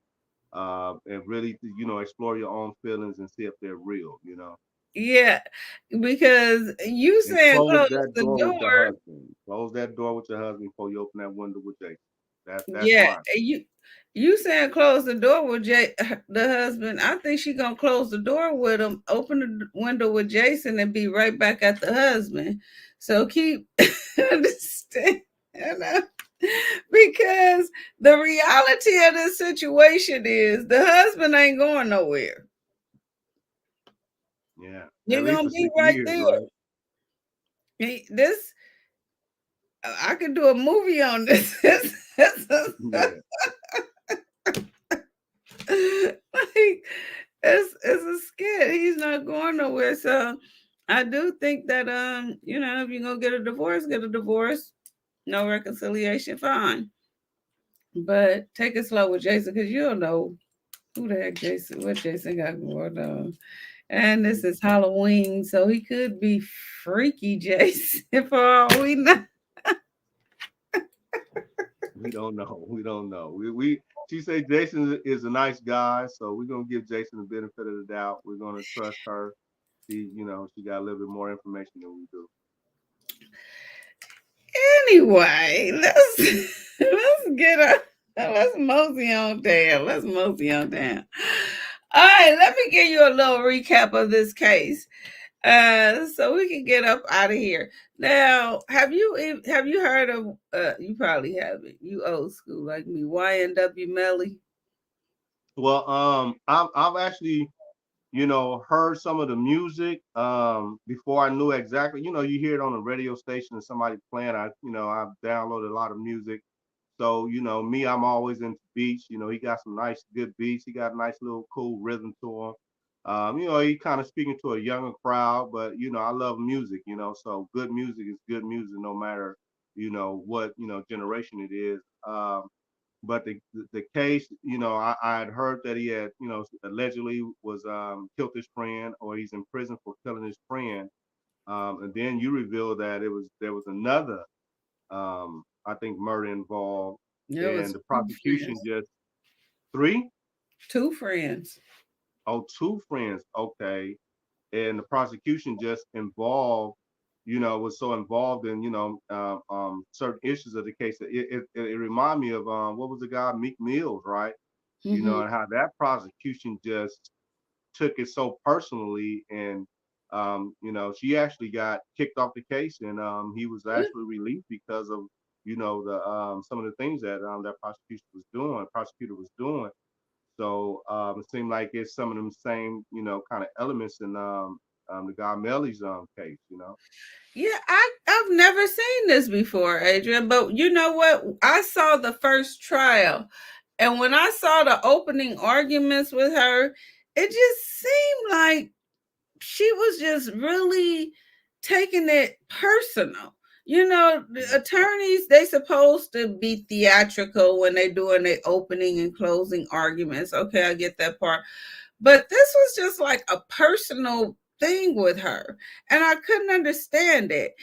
[SPEAKER 2] and really explore your own feelings and see if they're real.
[SPEAKER 1] Yeah, because you
[SPEAKER 2] And
[SPEAKER 1] saying
[SPEAKER 2] close
[SPEAKER 1] close
[SPEAKER 2] that
[SPEAKER 1] the
[SPEAKER 2] door with your
[SPEAKER 1] door.
[SPEAKER 2] husband. Close that door with your husband before you open that window with Jason. That's
[SPEAKER 1] Yeah,
[SPEAKER 2] mine.
[SPEAKER 1] you saying close the door with the husband. I think she gonna close the door with him, open the window with Jason, and be right back at the husband. So keep understand, you know, because because the reality of this situation is the husband ain't going nowhere.
[SPEAKER 2] Yeah. At
[SPEAKER 1] You're
[SPEAKER 2] least
[SPEAKER 1] gonna
[SPEAKER 2] for
[SPEAKER 1] be
[SPEAKER 2] 6
[SPEAKER 1] right
[SPEAKER 2] years,
[SPEAKER 1] there.
[SPEAKER 2] right?
[SPEAKER 1] This I could do a movie on this.
[SPEAKER 2] Yeah.
[SPEAKER 1] Like it's a skit. He's not going nowhere. So I do think that if you're gonna get a divorce. No reconciliation, fine. But take it slow with Jason because you don't know who the heck Jason, what Jason got going on. And this is Halloween, so he could be freaky Jason for all we know.
[SPEAKER 2] We don't know. We don't know. We she said Jason is a nice guy, so we're gonna give Jason the benefit of the doubt. We're gonna trust her. She got a little bit more information than we do.
[SPEAKER 1] Anyway, let's get up. Let's mosey on down. Let's mosey on down. All right, let me give you a little recap of this case, so we can get up out of here. Now, have you heard of? You probably haven't. You old school like me. YNW Melly.
[SPEAKER 2] Well, I've actually heard some of the music before I knew exactly. You hear it on the radio station and somebody playing. I've downloaded a lot of music. So, me, I'm always into beats. He got some nice, good beats. He got a nice little cool rhythm to him. He kind of speaking to a younger crowd, but I love music, so good music is good music no matter, what, generation it is. But the case, I had heard that he had, allegedly was killed his friend, or he's in prison for killing his friend. And then you reveal that there was another, I think, murder involved,
[SPEAKER 1] There
[SPEAKER 2] and
[SPEAKER 1] was
[SPEAKER 2] the
[SPEAKER 1] two
[SPEAKER 2] prosecution
[SPEAKER 1] friends.
[SPEAKER 2] just three,
[SPEAKER 1] Two friends.
[SPEAKER 2] oh, two friends, okay, and the prosecution just involved, was so involved in, certain issues of the case. It reminded me of what was the guy Meek Mills, right?
[SPEAKER 1] Hmm.
[SPEAKER 2] And how that prosecution just took it so personally, and she actually got kicked off the case, and he was actually released because of the some of the things that that prosecutor was doing. So it seemed like it's some of them same kind of elements in the guy Melly's case.
[SPEAKER 1] Yeah, I've never seen this before, Adrian. But you know what? I saw the first trial, and when I saw the opening arguments with her, it just seemed like she was just really taking it personal. The
[SPEAKER 2] Yeah,
[SPEAKER 1] attorneys, they supposed to be theatrical when they doing their opening and closing arguments. Okay, I get that part. But this was just like a personal thing with her. And I couldn't understand it.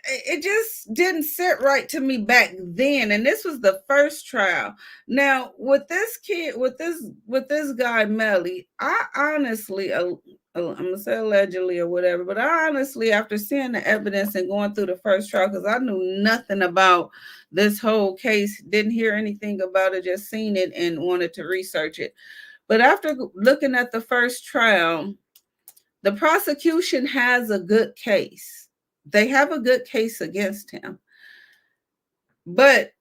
[SPEAKER 1] It just didn't sit right to me back then, and this was the first trial. Now with this kid, with this guy Melly, I honestly, I'm gonna say allegedly or whatever, but I honestly, after seeing the evidence and going through the first trial, because I knew nothing about this whole case, didn't hear anything about it, just seen it and wanted to research it. But after looking at the first trial, the prosecution has a good case. They have a good case against him. But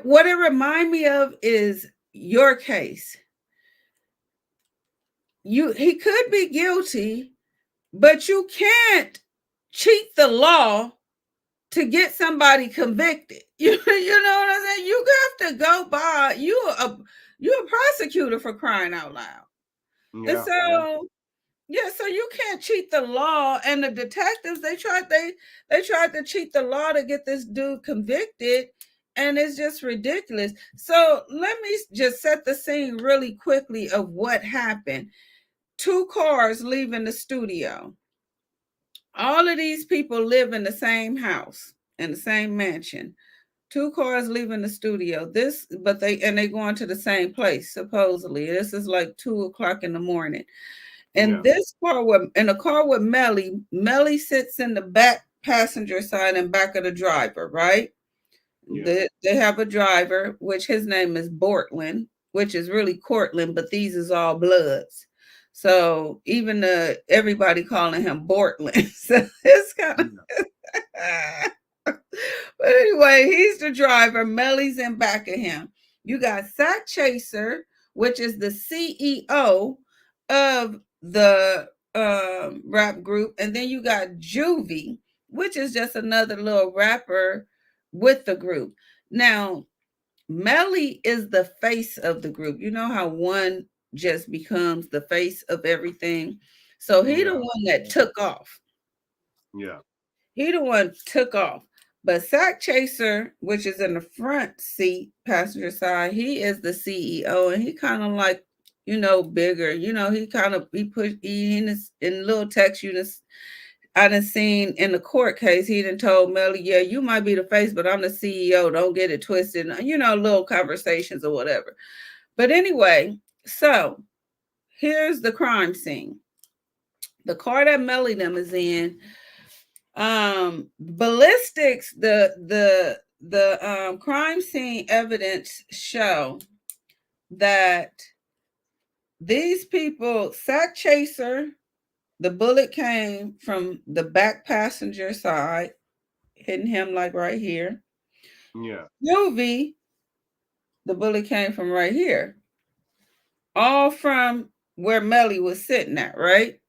[SPEAKER 1] what it remind me of is your case. He could be guilty, but you can't cheat the law to get somebody convicted. You know what I'm saying? You have to go by you're a prosecutor for crying out loud. And
[SPEAKER 2] yeah, yeah,
[SPEAKER 1] so yeah, so you can't cheat the law. And the detectives, they tried to cheat the law to get this dude convicted, and it's just ridiculous. So let me just set the scene really quickly of what happened. Two cars leaving the studio. All of these people live in the same house, in the same mansion. Two cars leaving the studio. They going to the same place, supposedly. This is like 2 o'clock in the morning. And
[SPEAKER 2] yeah,
[SPEAKER 1] this car in a car with Melly sits in the back passenger side and back of the driver, right?
[SPEAKER 2] yeah.
[SPEAKER 1] They have a driver, which his name is Bortland, which is really Cortland, but these is all bloods. So even everybody calling him Bortland. So it's kind of
[SPEAKER 2] Yeah.
[SPEAKER 1] but anyway, he's the driver. Melly's in back of him. You got Sack Chaser, which is the CEO of the rap group, and then you got Juvie, which is just another little rapper with the group. Now, Melly is the face of the group. You know how one just becomes the face of everything. So he the
[SPEAKER 2] Yeah.
[SPEAKER 1] one that took off.
[SPEAKER 2] Yeah.
[SPEAKER 1] He the one took off. But Sack Chaser, which is in the front seat, passenger side, he is the CEO, and he kind of like, bigger. He kind of he push he in little text you just I done seen in the court case. He done told Melly, yeah, you might be the face, but I'm the CEO. Don't get it twisted. Little conversations or whatever. But anyway, so here's the crime scene. The car that Melly them is in. Ballistics, the crime scene evidence show that these people, Sack Chaser, the bullet came from the back passenger side, hitting him like right here.
[SPEAKER 2] Yeah.
[SPEAKER 1] UV, the bullet came from right here, all from where Melly was sitting at, right?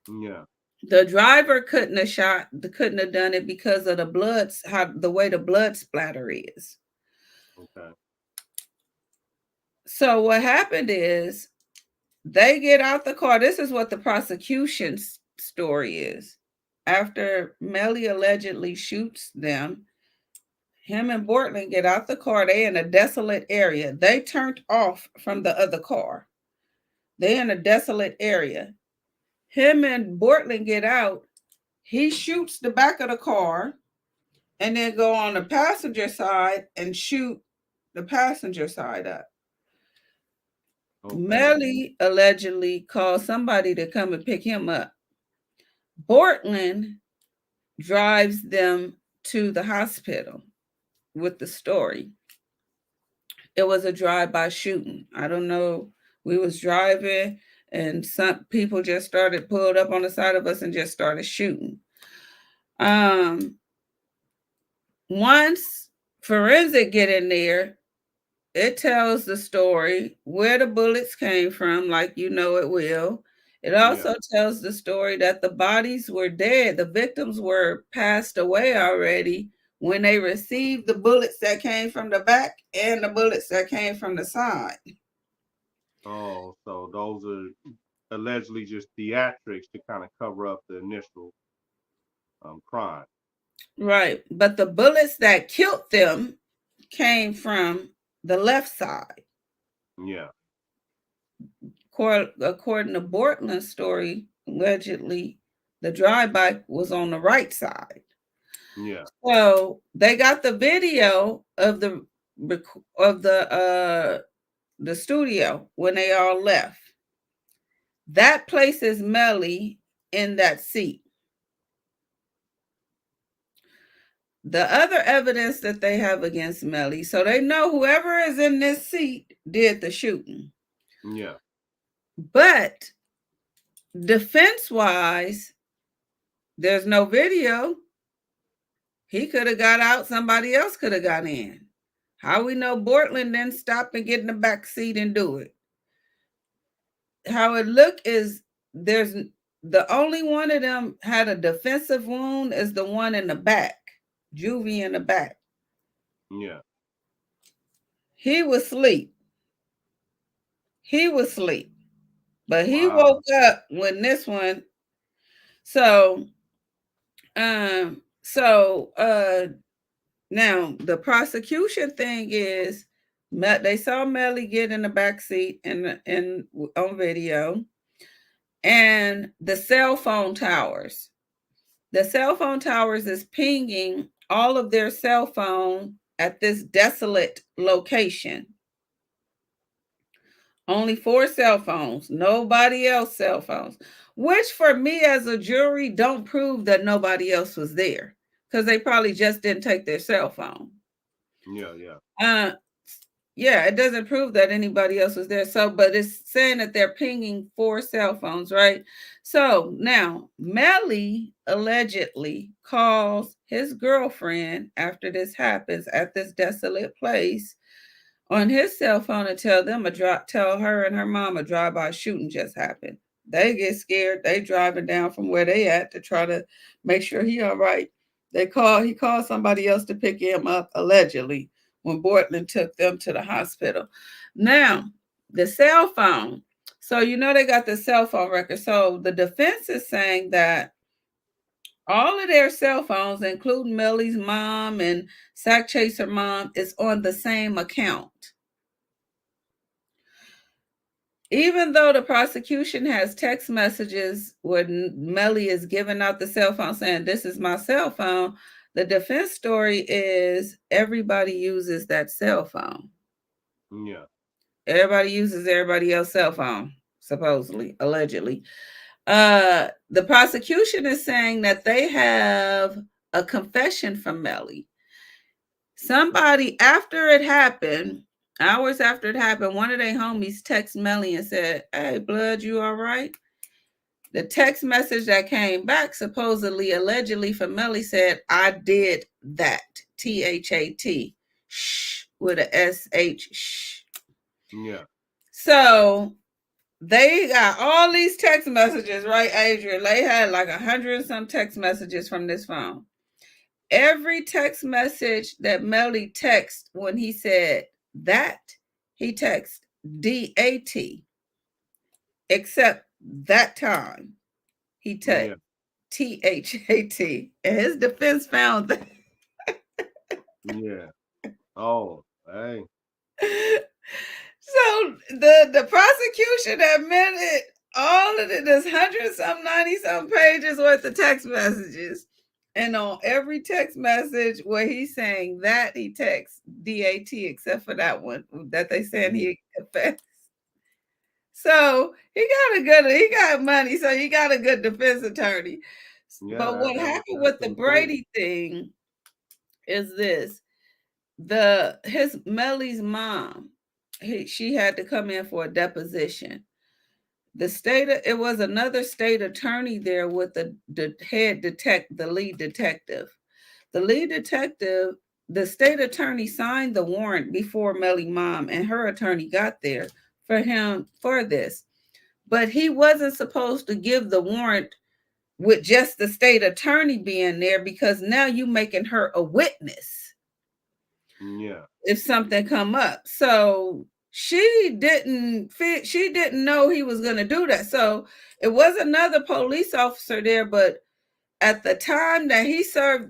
[SPEAKER 2] Yeah.
[SPEAKER 1] The driver couldn't have done it because of the blood, how the way the blood splatter is.
[SPEAKER 2] Okay.
[SPEAKER 1] So what happened is they get out the car. This is what the prosecution's story is. After Melly allegedly shoots them, him and Bortland get out the car. They in a desolate area. They turned off from the other car. They in a desolate area. Him and Bortland get out. He shoots the back of the car and then go on the passenger side and shoot the passenger side up.
[SPEAKER 2] Okay.
[SPEAKER 1] Melly allegedly called somebody to come and pick him up. Bortland drives them to the hospital with the story. It was a drive-by shooting. I don't know. We was driving and some people just started pulled up on the side of us and just started shooting. Um, Once forensic get in there, it tells the story where the bullets came from, like it will. It
[SPEAKER 2] Yeah.
[SPEAKER 1] also tells the story that the bodies were dead. The victims were passed away already when they received the bullets that came from the back and the bullets that came from the side.
[SPEAKER 2] Oh, so those are allegedly just theatrics to kind of cover up the initial crime.
[SPEAKER 1] Right. But the bullets that killed them came from the left side.
[SPEAKER 2] Yeah.
[SPEAKER 1] According to Bortland's story, allegedly the drive-by was on the right side.
[SPEAKER 2] Yeah.
[SPEAKER 1] So they got the video of the studio when they all left. That places Melly in that seat. The other evidence that they have against Melly, so they know whoever is in this seat did the shooting.
[SPEAKER 2] Yeah.
[SPEAKER 1] But defense wise, there's no video. He could have got out, somebody else could have got in. How we know Bortland didn't stop and get in the back seat and do it? How it look is there's the only one of them had a defensive wound is the one in the back, Juvie in the back.
[SPEAKER 2] Yeah.
[SPEAKER 1] He was asleep. He was asleep. But he
[SPEAKER 2] Wow.
[SPEAKER 1] woke up when this one. So so now the prosecution thing is they saw Melly get in the back seat in on video, and the cell phone towers. The cell phone towers is pinging all of their cell phone at this desolate location. Only 4 cell phones, nobody else cell phones, which for me as a jury don't prove that nobody else was there because they probably just didn't take their cell phone.
[SPEAKER 2] Yeah. Yeah.
[SPEAKER 1] Uh, Yeah, it doesn't prove that anybody else was there. So, but it's saying that they're pinging 4 cell phones, right? So now Melly allegedly calls his girlfriend after this happens at this desolate place on his cell phone and tell her and her mom a drive-by shooting just happened. They get scared. They driving down from where they at to try to make sure he all right. He called somebody else to pick him up allegedly when Bortland took them to the hospital. Now, the cell phone. So you know they got the cell phone record. So the defense is saying that all of their cell phones, including Millie's mom and Sack Chaser mom, is on the same account. Even though the prosecution has text messages when Melly is giving out the cell phone saying, "This is my cell phone," the defense story is everybody uses that cell phone.
[SPEAKER 2] Yeah.
[SPEAKER 1] Everybody uses everybody else's cell phone, supposedly, allegedly. The prosecution is saying that they have a confession from Melly. Somebody, after it happened, hours after it happened, one of their homies texted Melly and said, "Hey, blood, you all right?" The text message that came back, supposedly, allegedly from Melly, said, "I did that." THAT. Shh, with a SH. Shh.
[SPEAKER 2] Yeah.
[SPEAKER 1] So they got all these text messages, right, Adrian? They had like 100 and some text messages from this phone. Every text message that Melly texted when he said that, he texted DAT, except that time he texted
[SPEAKER 2] Yeah.
[SPEAKER 1] THAT. And his defense found that.
[SPEAKER 2] Yeah. Oh, hey.
[SPEAKER 1] So the prosecution admitted all of this 100 some 90 some pages worth of text messages. And on every text message where he's saying that, he texts DAT, except for that one that they saying
[SPEAKER 2] Yeah.
[SPEAKER 1] he confessed. So he got money, so he got a good defense attorney.
[SPEAKER 2] Yeah,
[SPEAKER 1] But what happened
[SPEAKER 2] that's
[SPEAKER 1] with the
[SPEAKER 2] pretty cool.
[SPEAKER 1] Brady thing is this: the his Melly's mom, she had to come in for a deposition. It was another state attorney there with the lead detective. The lead detective, the state attorney signed the warrant before Melly mom and her attorney got there for him for this. But he wasn't supposed to give the warrant with just the state attorney being there, because now you making her a witness
[SPEAKER 2] Yeah.
[SPEAKER 1] if something come up. So she didn't know he was going to do that. So it was another police officer there, but at the time that he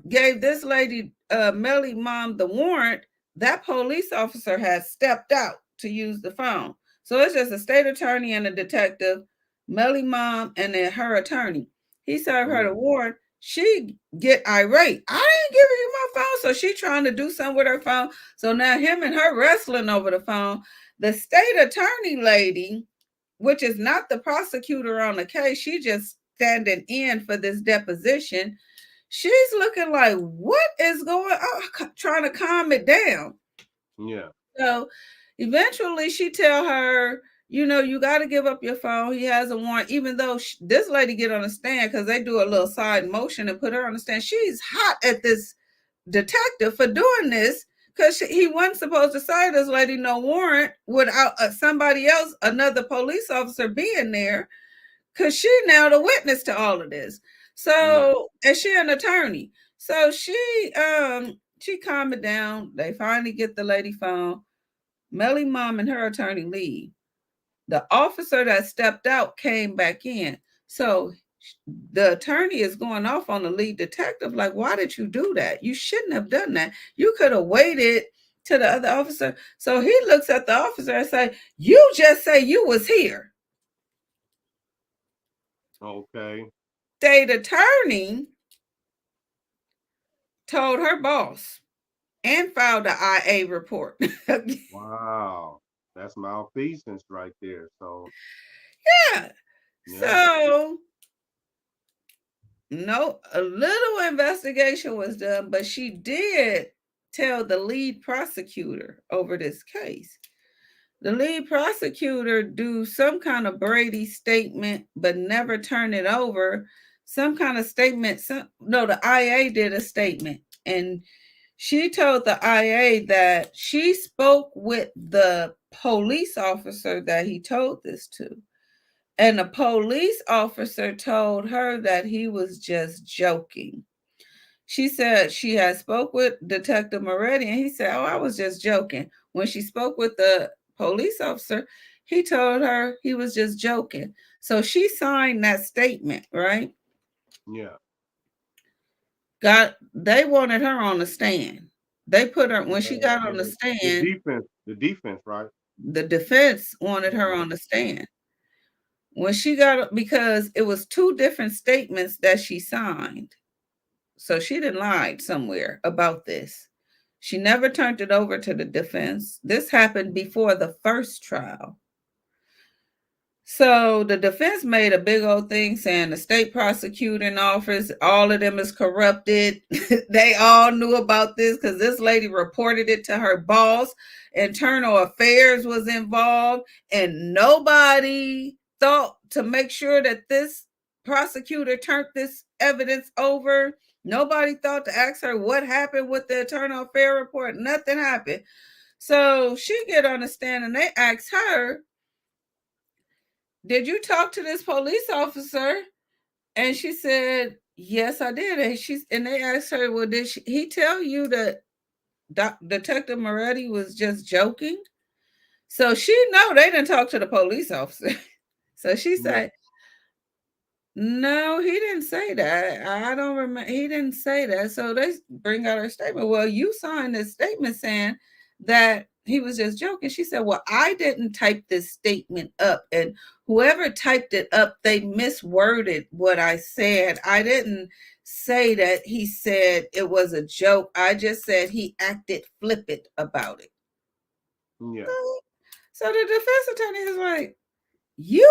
[SPEAKER 1] gave this lady, Melly mom, the warrant, that police officer had stepped out to use the phone. So it's just a state attorney and a detective, Melly mom, and then her attorney. He served her
[SPEAKER 2] Yeah.
[SPEAKER 1] the warrant. She get irate. "I ain't giving you my phone." So she trying to do something with her phone. So now him and her wrestling over the phone. The state attorney lady, which is not the prosecutor on the case, she just standing in for this deposition. She's looking like, what is going on? Trying to calm it down.
[SPEAKER 2] Yeah.
[SPEAKER 1] So eventually she tell her, you got to give up your phone. He has a warrant, even though this lady get on the stand, because they do a little side motion and put her on the stand. She's hot at this detective for doing this, because he wasn't supposed to say this lady no warrant without somebody else, another police officer, being there, because she now the witness to all of this.
[SPEAKER 2] Yeah.
[SPEAKER 1] So, and she an attorney. So she calmed it down. They finally get the lady phone. Melly mom and her attorney leave. The officer that stepped out came back in. So the attorney is going off on the lead detective, like, "Why did you do that? You shouldn't have done that. You could have waited to the other officer." So he looks at the officer and say, "You just say you was here."
[SPEAKER 2] Okay.
[SPEAKER 1] State attorney told her boss and filed the IA report.
[SPEAKER 2] Wow. That's malfeasance right there. So
[SPEAKER 1] Yeah.
[SPEAKER 2] yeah.
[SPEAKER 1] So no, a little investigation was done, but she did tell the lead prosecutor over this case. The lead prosecutor do some kind of Brady statement, but never turn it over. Some kind of statement. No, the IA did a statement, and she told the IA that she spoke with the police officer that he told this to. And the police officer told her that he was just joking. She said she had spoke with Detective Moretti, and he said, "Oh, I was just joking." When she spoke with the police officer, he told her he was just joking. So she signed that statement, right?
[SPEAKER 2] Yeah.
[SPEAKER 1] They wanted her on the stand. They put her when she got on the
[SPEAKER 2] The
[SPEAKER 1] stand,
[SPEAKER 2] defense, the defense, right?
[SPEAKER 1] the defense wanted her
[SPEAKER 2] Yeah.
[SPEAKER 1] on the stand. When she got because it was two different statements that she signed. So she didn't lie somewhere about this. She never turned it over to the defense. This happened before the first trial. So the defense made a big old thing saying the state prosecuting office, all of them is corrupted. They all knew about this because this lady reported it to her boss. Internal affairs was involved, and nobody thought to make sure that this prosecutor turned this evidence over. Nobody thought to ask her what happened with the internal affair report. Nothing happened. So she get on the stand and they asked her, "Did you talk to this police officer?" And she said, "Yes, I did." And they asked her, "Well, he tell you that Detective Moretti was just joking?" So she know they didn't talk to the police officer. So she
[SPEAKER 2] Yeah.
[SPEAKER 1] said, "No, he didn't say that. I don't remember. He didn't say that." So they bring out her statement. "Well, you signed this statement saying that he was just joking." She said, "Well, I didn't type this statement up. And whoever typed it up, they misworded what I said. I didn't say that he said it was a joke. I just said he acted flippant about it."
[SPEAKER 2] Yeah.
[SPEAKER 1] So the defense attorney is like, you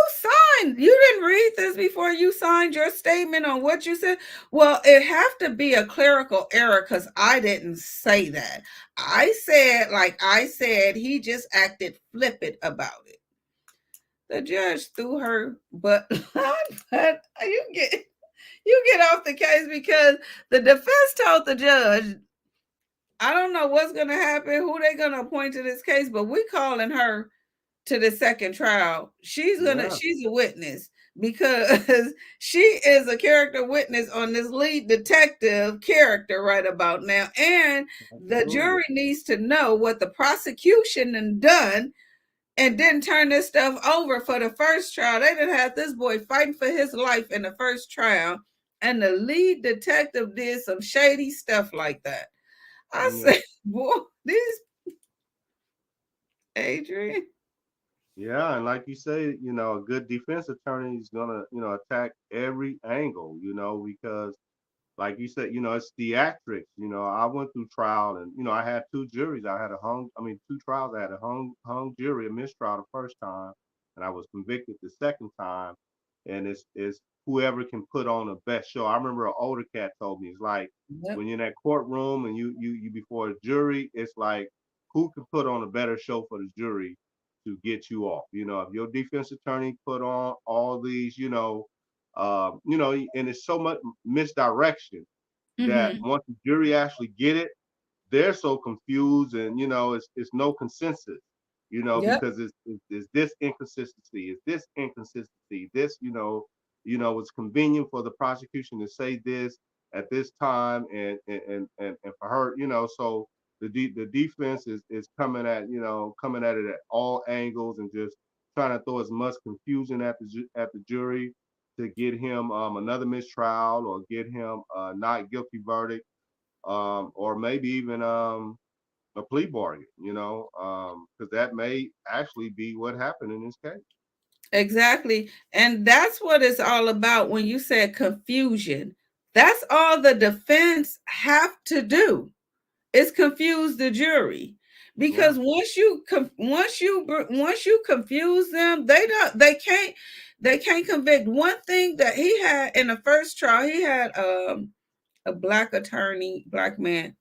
[SPEAKER 1] didn't read this before you signed your statement on what you said. "Well, it have to be a clerical error because I didn't say that. I said, like I said, he just acted flippant about it." The judge threw her, but you get off the case because the defense told the judge, "I don't know what's gonna happen, who they gonna appoint to this case, but we calling her to the second trial.
[SPEAKER 2] Yeah.
[SPEAKER 1] She's a witness because she is a character witness on this lead detective character right about now. And the
[SPEAKER 2] Absolutely.
[SPEAKER 1] jury needs to know what the prosecution and done and didn't turn this stuff over for the first trial. They didn't have this boy fighting for his life in the first trial. And the lead detective did some shady stuff like that. I
[SPEAKER 2] Yeah.
[SPEAKER 1] said, boy, these Adrian.
[SPEAKER 2] Yeah, and like you say, a good defense attorney is gonna, attack every angle, because like you said, it's theatrics. I went through trial and, I had two juries. Two trials. I had a hung jury, a mistrial the first time, and I was convicted the second time. And it's whoever can put on the best show. I remember an older cat told me, it's like
[SPEAKER 1] Yep.
[SPEAKER 2] when you're in that courtroom and you before a jury, it's like who can put on a better show for the jury to get you off. If your defense attorney put on all these, and it's so much misdirection that
[SPEAKER 1] Mm-hmm.
[SPEAKER 2] once the jury actually get it, they're so confused, and it's no consensus,
[SPEAKER 1] Yep.
[SPEAKER 2] because it's this inconsistency, it's this inconsistency, this it's convenient for the prosecution to say this at this time, and for her, so the defense is coming at it at all angles and just trying to throw as much confusion at the jury to get him another mistrial or get him a not guilty verdict, or maybe even a plea bargain, because that may actually be what happened in this case.
[SPEAKER 1] Exactly. And that's what it's all about when you said confusion. That's all the defense have to do is confuse the jury.
[SPEAKER 2] Yeah,
[SPEAKER 1] Because once you confuse them, they can't convict. One thing that he had in the first trial, he had a black attorney, black man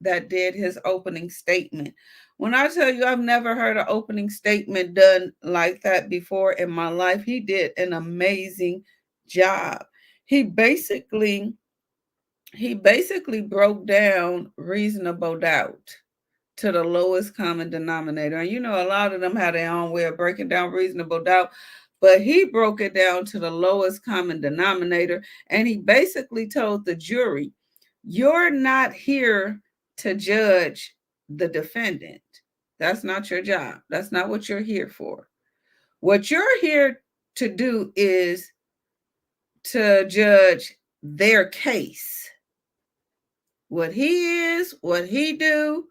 [SPEAKER 1] that did his opening statement. When I tell you I've never heard an opening statement done like that before in my life, he did an amazing job. He basically he basically broke down reasonable doubt to the lowest common denominator. And you know, a lot of them had their own way of breaking down reasonable doubt, but he broke it down to the lowest common denominator. And he basically told the jury, you're not here to judge the defendant. That's not your job. That's not what you're here for. What you're here to do is to judge their case. What he is, what he do,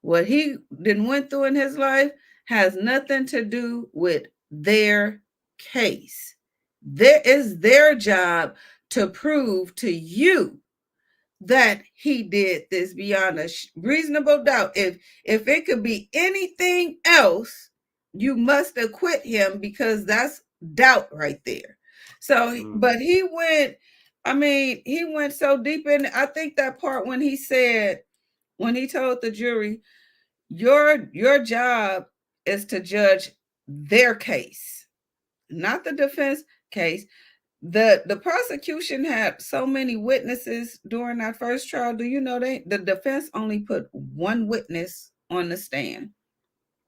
[SPEAKER 1] what he didn't went through in his life has nothing to do with their case. There is their job to prove to you that he did this beyond a reasonable doubt. If it could be anything else, you must acquit him because that's doubt right there. So,
[SPEAKER 2] Mm.
[SPEAKER 1] but he went. I mean, he went so deep in. I think that part when he said, when he told the jury, your job is to judge their case, not the defense case. The prosecution had so many witnesses during that first trial. Do you know the defense only put one witness on the stand?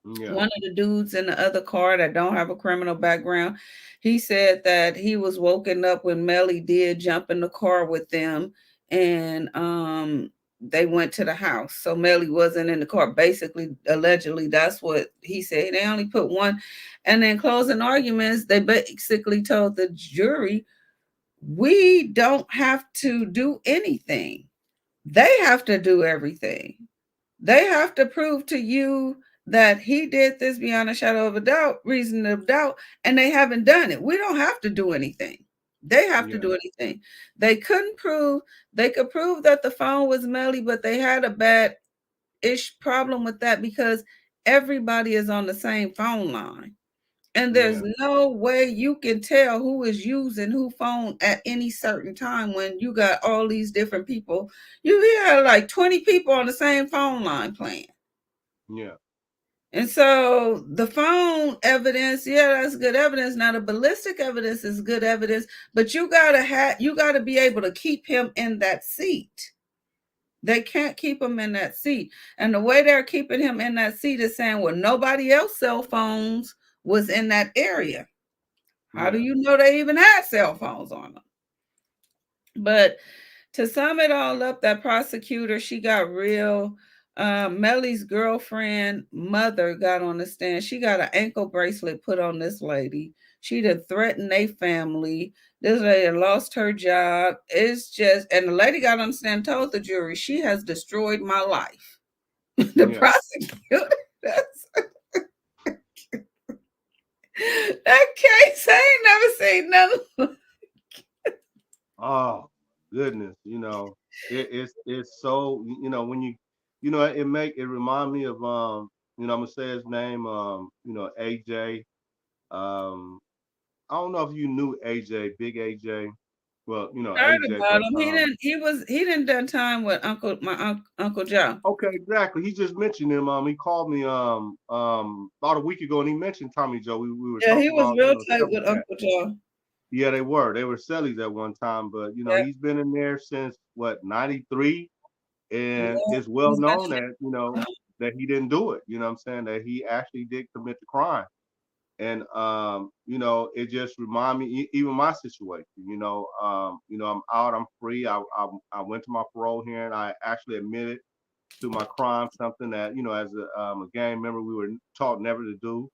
[SPEAKER 2] Yeah.
[SPEAKER 1] One of the dudes in the other car that don't have a criminal background, he said that he was woken up when Melly did jump in the car with them, and they went to the house. So Melly wasn't in the car. Basically, allegedly, that's what he said. They only put one, and then closing arguments, they basically told the jury, we don't have to do anything. They have to do everything. They have to prove to you that he did this beyond a shadow of a doubt, reason of doubt, and they haven't done it. We don't have to do anything. They have to
[SPEAKER 2] Yeah.
[SPEAKER 1] do anything. They couldn't prove, they could prove that the phone was Melly, but they had a bad ish problem with that because everybody is on the same phone line. And there's
[SPEAKER 2] Yeah.
[SPEAKER 1] no way you can tell who is using who phone at any certain time when you got all these different people. You have like 20 people on the same phone line playing.
[SPEAKER 2] Yeah.
[SPEAKER 1] And so the phone evidence, yeah, that's good evidence. Now the ballistic evidence is good evidence, but you gotta be able to keep him in that seat. They can't keep him in that seat. And the way they're keeping him in that seat is saying, well, nobody else cell phones was in that area. How do
[SPEAKER 2] Yeah.
[SPEAKER 1] you know they even had cell phones on them? But to sum it all up, that prosecutor, she got real. Melly's girlfriend mother got on the stand. She got an ankle bracelet put on this lady. She done threatened their family. This lady lost her job. It's just, and the lady got on the stand, told the jury, she has destroyed my life. The
[SPEAKER 2] Yeah.
[SPEAKER 1] prosecutor, that's, that case, I ain't never seen nothing.
[SPEAKER 2] Oh goodness, it's so when it remind me of I'm gonna say his name AJ. um I don't know if you knew AJ, Big AJ. Well,
[SPEAKER 1] Heard
[SPEAKER 2] AJ,
[SPEAKER 1] about
[SPEAKER 2] but
[SPEAKER 1] him. He didn't done time with Uncle Joe.
[SPEAKER 2] okay, exactly. He just mentioned him. He called me about a week ago, and he mentioned Tommy Joe. We were
[SPEAKER 1] Yeah, he
[SPEAKER 2] talking
[SPEAKER 1] was
[SPEAKER 2] about
[SPEAKER 1] real tight
[SPEAKER 2] stuff
[SPEAKER 1] with
[SPEAKER 2] like that.
[SPEAKER 1] Uncle Joe.
[SPEAKER 2] Yeah, they were cellies at one time, but
[SPEAKER 1] Yeah,
[SPEAKER 2] he's been in there since what, 93, and
[SPEAKER 1] yeah.
[SPEAKER 2] it's well
[SPEAKER 1] He's been
[SPEAKER 2] known that that he didn't do it. You know what I'm saying? That he actually did commit the crime. And it just remind me, even my situation. I'm out, I'm free. I went to my parole hearing. I actually admitted to my crime, something that as a gang member we were taught never to do.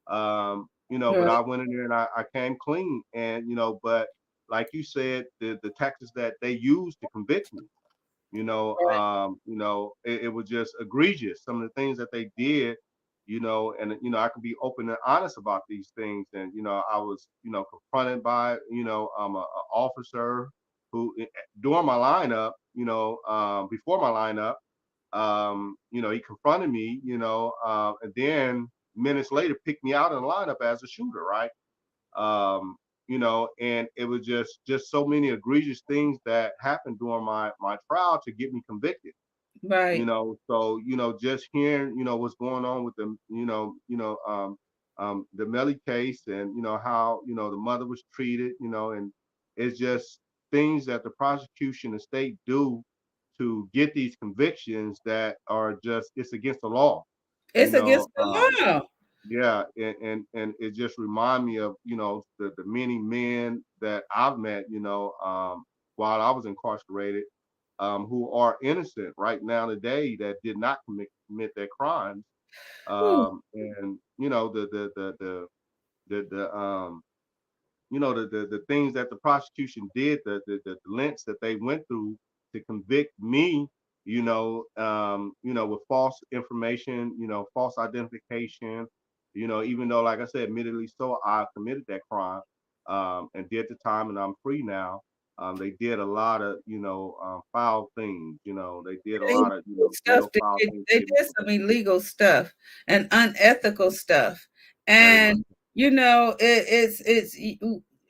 [SPEAKER 2] But
[SPEAKER 1] right,
[SPEAKER 2] I went in there and I came clean, and but like you said, the tactics that they used to convict me,
[SPEAKER 1] right,
[SPEAKER 2] it was just egregious. Some of the things that they did, and I can be open and honest about these things. And I was confronted by a officer who during my lineup, before my lineup, he confronted me, and then minutes later picked me out in the lineup as a shooter, right? And it was just so many egregious things that happened during my trial to get me convicted. You
[SPEAKER 1] Right.
[SPEAKER 2] know, so just hearing what's going on with the the Melly case, and how the mother was treated, and it's just things that the prosecution and state do to get these convictions that are just it's against the law. you
[SPEAKER 1] It's
[SPEAKER 2] know
[SPEAKER 1] against the law.
[SPEAKER 2] yeah, and it just remind me of the many men that I've met, while I was incarcerated, who are innocent right now today that did not commit their crimes,
[SPEAKER 1] Whew.
[SPEAKER 2] and the the things that the prosecution did, the lengths that they went through to convict me, with false information, false identification, even though, like I said, admittedly so, I committed that crime, and did the time, and I'm free now. They did a lot of, foul things. They did a lot of,
[SPEAKER 1] Stuff
[SPEAKER 2] real foul things
[SPEAKER 1] they
[SPEAKER 2] to get me
[SPEAKER 1] did some
[SPEAKER 2] convicted.
[SPEAKER 1] illegal stuff and unethical stuff.
[SPEAKER 2] Very much.
[SPEAKER 1] And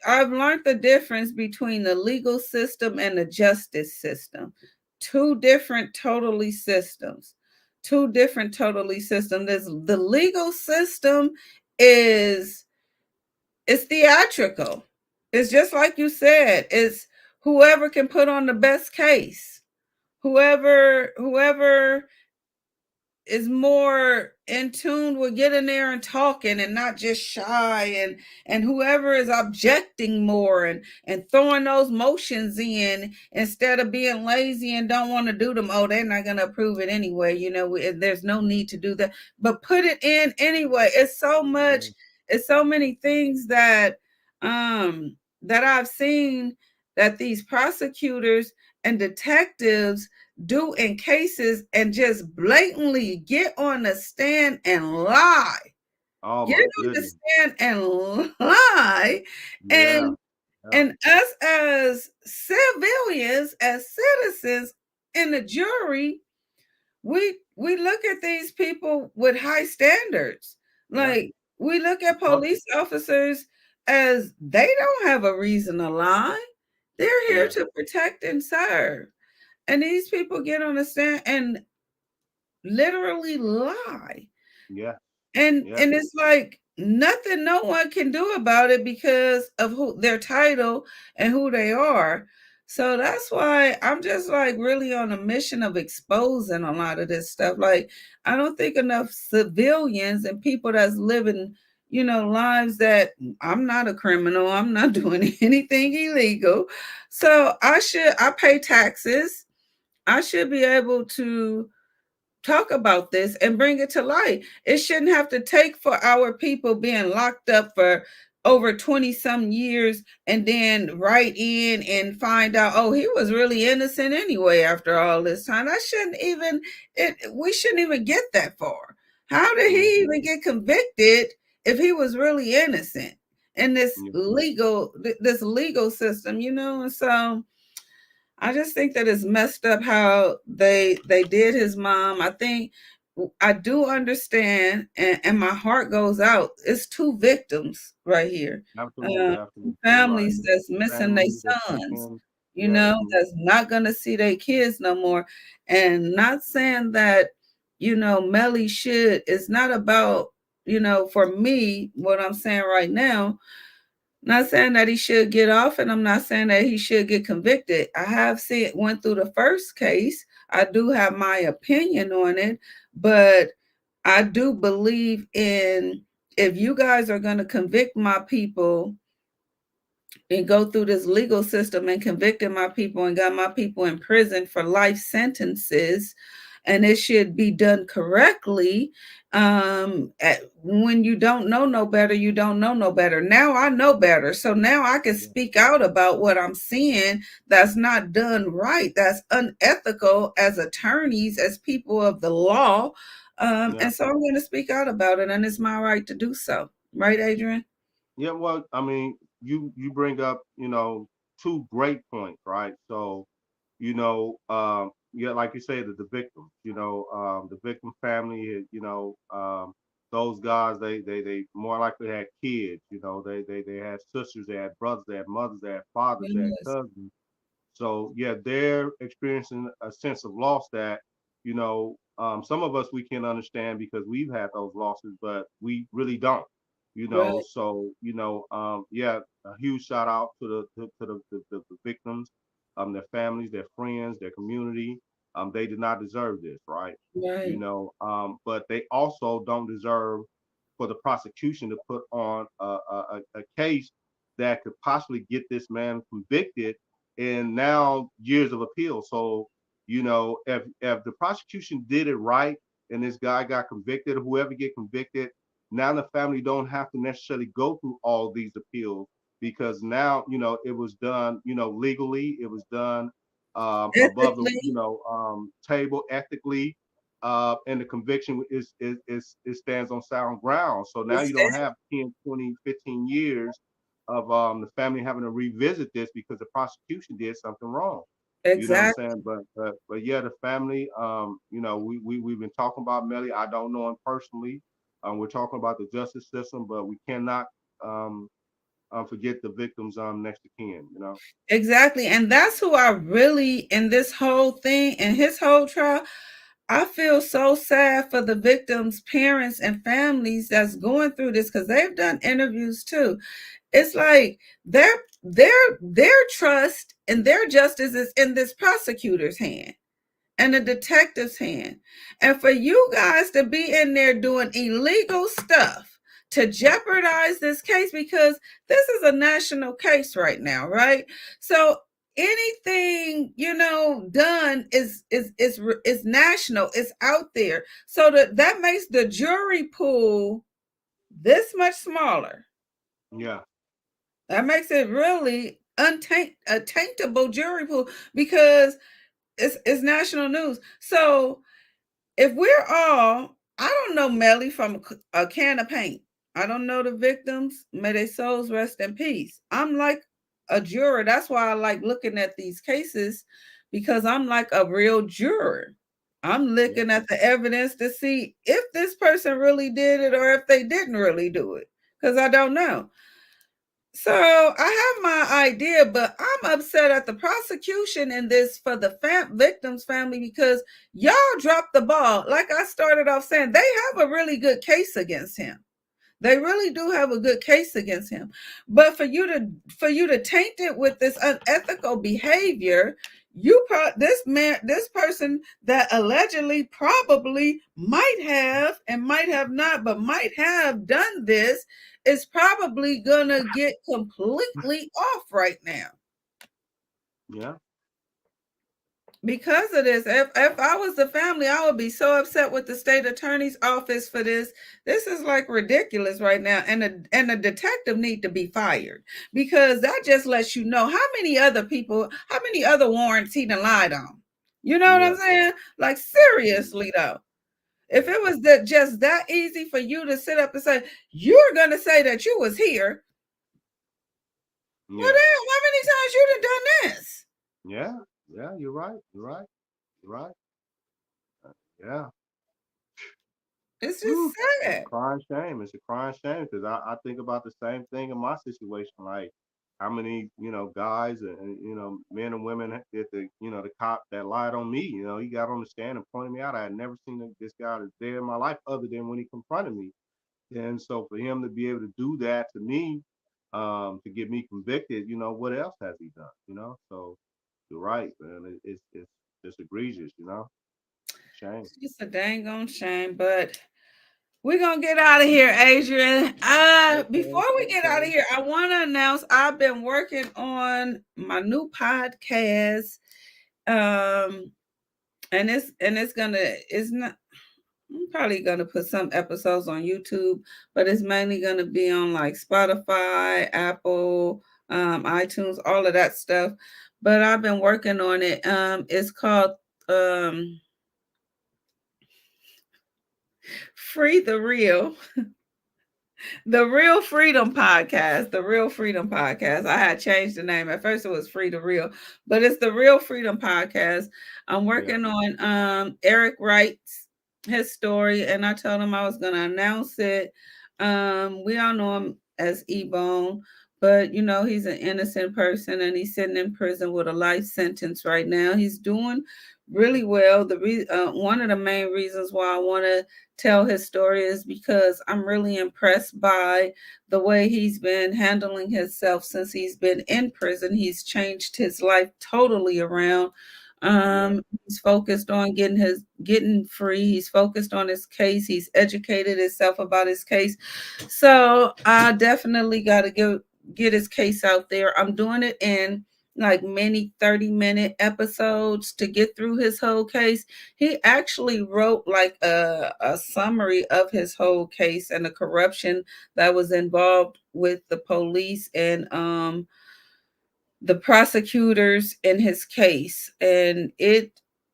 [SPEAKER 1] I've learned the difference between the legal system and the justice system. Two different totally systems. Two different totally systems. The legal system is it's theatrical. It's just like you said, it's whoever can put on the best case, whoever is more in tune with getting there and talking and not just shy, and whoever is objecting more and throwing those motions in instead of being lazy and don't want to do them. Oh, they're not going to approve it anyway, there's no need to do that, but put it in anyway.
[SPEAKER 2] Yeah.
[SPEAKER 1] It's so many things that I've seen that these prosecutors and detectives do in cases and just blatantly get on the stand and lie.
[SPEAKER 2] Oh
[SPEAKER 1] Get
[SPEAKER 2] my
[SPEAKER 1] on the
[SPEAKER 2] goodness.
[SPEAKER 1] stand and lie.
[SPEAKER 2] Yeah.
[SPEAKER 1] And
[SPEAKER 2] Yeah.
[SPEAKER 1] and us as civilians, as citizens in the jury, we look at these people with high standards.
[SPEAKER 2] Yeah.
[SPEAKER 1] Like we look at
[SPEAKER 2] Trust.
[SPEAKER 1] police officers as they don't have a reason to lie. They're here
[SPEAKER 2] Yeah.
[SPEAKER 1] to protect and serve. And these people get on the stand and literally lie.
[SPEAKER 2] Yeah. Yeah.
[SPEAKER 1] And it's like nothing no one can do about it because of who their title and who they are. So that's why I'm just like really on a mission of exposing a lot of this stuff. Like I don't think enough civilians and people that's living, lives that I'm not a criminal, I'm not doing anything illegal. So I pay taxes. I should be able to talk about this and bring it to light. It shouldn't have to take for our people being locked up for over 20 some years and then write in and find out, oh, he was really innocent anyway after all this time. That shouldn't even we shouldn't even get that far. How did
[SPEAKER 2] Yeah.
[SPEAKER 1] he even get convicted if he was really innocent in
[SPEAKER 2] Yeah.
[SPEAKER 1] this legal system, And so I just think that it's messed up how they did his mom. I think I do understand, and my heart goes out. It's two victims right here,
[SPEAKER 2] Absolutely.
[SPEAKER 1] two
[SPEAKER 2] Absolutely. You're right.
[SPEAKER 1] families that's missing their
[SPEAKER 2] Family that's
[SPEAKER 1] sons.
[SPEAKER 2] missing. Yeah. That's
[SPEAKER 1] That's not gonna see their kids no more. And not saying that Melly should. It's not about for me. What I'm saying right now, not saying that he should get off, and I'm not saying that he should get convicted. I have seen went through the first case. I do have my opinion on it, but I do believe in if you guys are going to convict my people and go through this legal system and convicted my people and got my people in prison for life sentences, and it should be done correctly. When you don't know no better, you don't know no better. Now I know better, so now I can
[SPEAKER 2] yeah.
[SPEAKER 1] speak out about what I'm seeing that's not done right, that's unethical as attorneys, as people of the law.
[SPEAKER 2] Yeah.
[SPEAKER 1] And so I'm going to speak out about it, and it's my right to do so. Right, Adrian?
[SPEAKER 2] Yeah. Well, I mean, you bring up, two great points, right? So, yeah, like you say, the victims, the victim family, those guys, they more likely had kids, they had sisters, they had brothers, they had mothers, they had fathers, they had
[SPEAKER 1] Yes.
[SPEAKER 2] cousins. So yeah, they're experiencing a sense of loss that some of us we can understand because we've had those losses, but we really don't.
[SPEAKER 1] Right,
[SPEAKER 2] So yeah, a huge shout out to the victims, their families, their friends, their community. They did not deserve this, right?
[SPEAKER 1] right.
[SPEAKER 2] But they also don't deserve for the prosecution to put on a case that could possibly get this man convicted and now years of appeal. So, if the prosecution did it right and this guy got convicted, whoever get convicted, now the family don't have to necessarily go through all these appeals because now, it was done, legally, it was done above the,
[SPEAKER 1] Ethically,
[SPEAKER 2] table ethically, and the conviction is it stands on sound ground. So now
[SPEAKER 1] it's,
[SPEAKER 2] you don't have 10, 20, 15 years of the family having to revisit this because the prosecution did something wrong. You know what I'm
[SPEAKER 1] exactly.
[SPEAKER 2] saying? But yeah, the family, we've been talking about Melly. I don't know him personally. We're talking about the justice system, but we cannot um, forget the victims next to kin.
[SPEAKER 1] Exactly. And that's who I really, in this whole thing, in his whole trial, I feel so sad for the victims' parents and families that's going through this because they've done interviews too. It's like their trust and their justice is in this prosecutor's hand and the detective's hand. And for you guys to be in there doing illegal stuff to jeopardize this case, because this is a national case right now, right? So anything done is national, it's out there, so that makes the jury pool this much smaller.
[SPEAKER 2] Yeah,
[SPEAKER 1] That makes it really a taintable jury pool because it's national news. So if we're all, I don't know Melly from a can of paint. I don't know the victims. May their souls rest in peace. I'm like a juror. That's why I like looking at these cases because I'm like a real juror. I'm
[SPEAKER 2] yeah,
[SPEAKER 1] looking at the evidence to see if this person really did it or if they didn't really do it because I don't know. So I have my idea, but I'm upset at the prosecution in this for the victim's family because y'all dropped the ball. Like I started off saying, they have a really good case against him. They really do have a good case against him. But for you to taint it with this unethical behavior, this person that allegedly probably might have and might have not, but might have done this is probably gonna get completely off right now
[SPEAKER 2] yeah,
[SPEAKER 1] because of this. If I was the family, I would be so upset with the state attorney's office for this. This is like ridiculous right now, and the detective need to be fired because that just lets you know how many other warrants he done lied on. You know what I'm
[SPEAKER 2] yeah,
[SPEAKER 1] saying? Like
[SPEAKER 2] absolutely.
[SPEAKER 1] seriously though. If
[SPEAKER 2] Yeah,
[SPEAKER 1] it was that just that easy for you to sit up and say you're gonna say that you was here, well
[SPEAKER 2] yeah,
[SPEAKER 1] damn, how many times you done done this?
[SPEAKER 2] yeah, yeah. You're right. You're right. You're right. Yeah.
[SPEAKER 1] It's just
[SPEAKER 2] Whew. It's a
[SPEAKER 1] sad.
[SPEAKER 2] crying shame. It's a crying shame because I think about the same thing in my situation. Like how many, guys and men and women did the cop that lied on me. He got on the stand and pointed me out. I had never seen this guy a day in my life other than when he confronted me. And so for him to be able to do that to me, to get me convicted, what else has he done? So you're right, man. It's just egregious. Shame.
[SPEAKER 1] It's just a dang on shame, but we're gonna get out of here, Adrian. Before
[SPEAKER 2] Okay.
[SPEAKER 1] we get out of
[SPEAKER 2] Okay.
[SPEAKER 1] here, I want to announce I've been working on my new podcast. Um, it's not. I'm probably gonna put some episodes on YouTube, but it's mainly gonna be on like Spotify, Apple, iTunes, all of that stuff. But I've been working on it. It's called um, Free the Real. The Real Freedom Podcast. The Real Freedom Podcast. I had changed the name. At first it was Free the Real, but it's the Real Freedom Podcast. I'm
[SPEAKER 2] Yeah.
[SPEAKER 1] working on Eric Wright's his story, and I told him I was gonna announce it. We all know him as Ebone, but he's an innocent person and he's sitting in prison with a life sentence right now. He's doing really well. One of the main reasons why I want to tell his story is because I'm really impressed by the way he's been handling himself since he's been in prison. He's changed his life totally around.
[SPEAKER 2] Yeah.
[SPEAKER 1] He's focused on getting free. He's focused on his case. He's educated himself about his case. So I definitely got to get his case out there. I'm doing it in like many 30-minute episodes to get through his whole case. He actually wrote like a summary of his whole case and the corruption that was involved with the police and the prosecutors in his case. And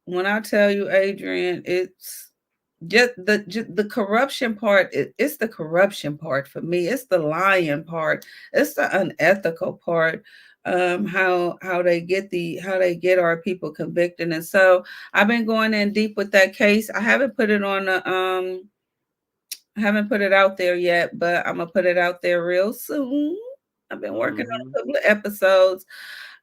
[SPEAKER 1] when I tell you, Adrian, it's just the corruption part. It's the corruption part for me. It's the lying part. It's the unethical part. How they get our people convicted. And so I've been going in deep with that case. I haven't put it out there yet, but I'm gonna put it out there real soon. I've been working on
[SPEAKER 2] Hmm.
[SPEAKER 1] a couple of episodes.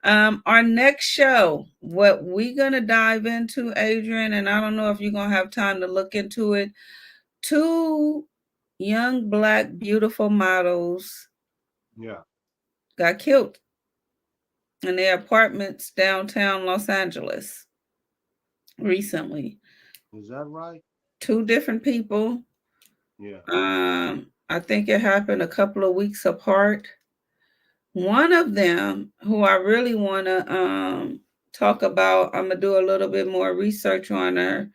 [SPEAKER 1] Our next show, what we gonna dive into, Adrian, and I don't know if you're gonna have time to look into it. Two young black beautiful models
[SPEAKER 2] Yeah.
[SPEAKER 1] got killed in their apartments downtown Los Angeles recently.
[SPEAKER 2] Is that right?
[SPEAKER 1] Two different people.
[SPEAKER 2] Yeah.
[SPEAKER 1] I think it happened a couple of weeks apart. One of them, who I really want to talk about, I'm gonna do a little bit more research on her.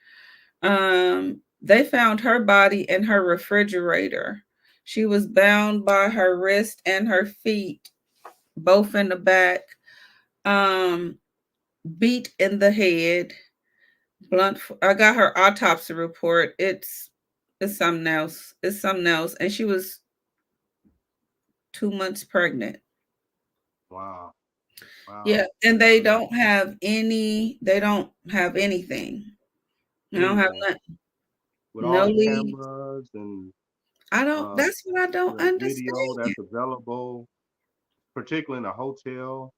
[SPEAKER 1] They found her body in her refrigerator. She was bound by her wrist and her feet, both in the back, um, beat in the head, blunt. I got her autopsy report. It's something else. It's something else, and she was 2 months pregnant.
[SPEAKER 2] Wow.
[SPEAKER 1] Yeah,
[SPEAKER 2] Wow.
[SPEAKER 1] and they
[SPEAKER 2] Wow.
[SPEAKER 1] don't have any. They don't have anything. They don't have
[SPEAKER 2] Anything
[SPEAKER 1] nothing.
[SPEAKER 2] with all
[SPEAKER 1] No
[SPEAKER 2] the
[SPEAKER 1] leads.
[SPEAKER 2] cameras and
[SPEAKER 1] I don't.
[SPEAKER 2] um,
[SPEAKER 1] That's what I don't
[SPEAKER 2] video
[SPEAKER 1] understand.
[SPEAKER 2] that's available, particularly in a hotel.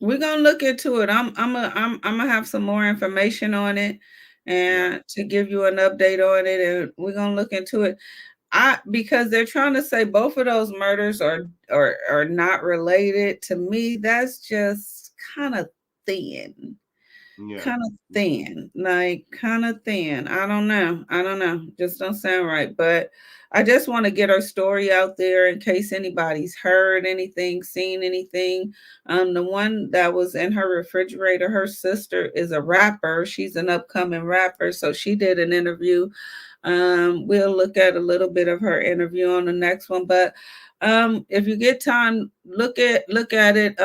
[SPEAKER 1] We're gonna look into it. I'm gonna have some more information on it
[SPEAKER 2] Yeah.
[SPEAKER 1] and to give you an update on it, and we're gonna look into it. I Because they're trying to say both of those murders are not related. To me, that's just kind of thin.
[SPEAKER 2] Yeah.
[SPEAKER 1] Kind of thin, like kind of thin. I don't know. I don't know. Just don't sound right. But I just want to get her story out there in case anybody's heard anything, seen anything. The one that was in her refrigerator, her sister is a rapper. She's an upcoming rapper, so she did an interview. We'll look at a little bit of her interview on the next one, but if you get time, look at it.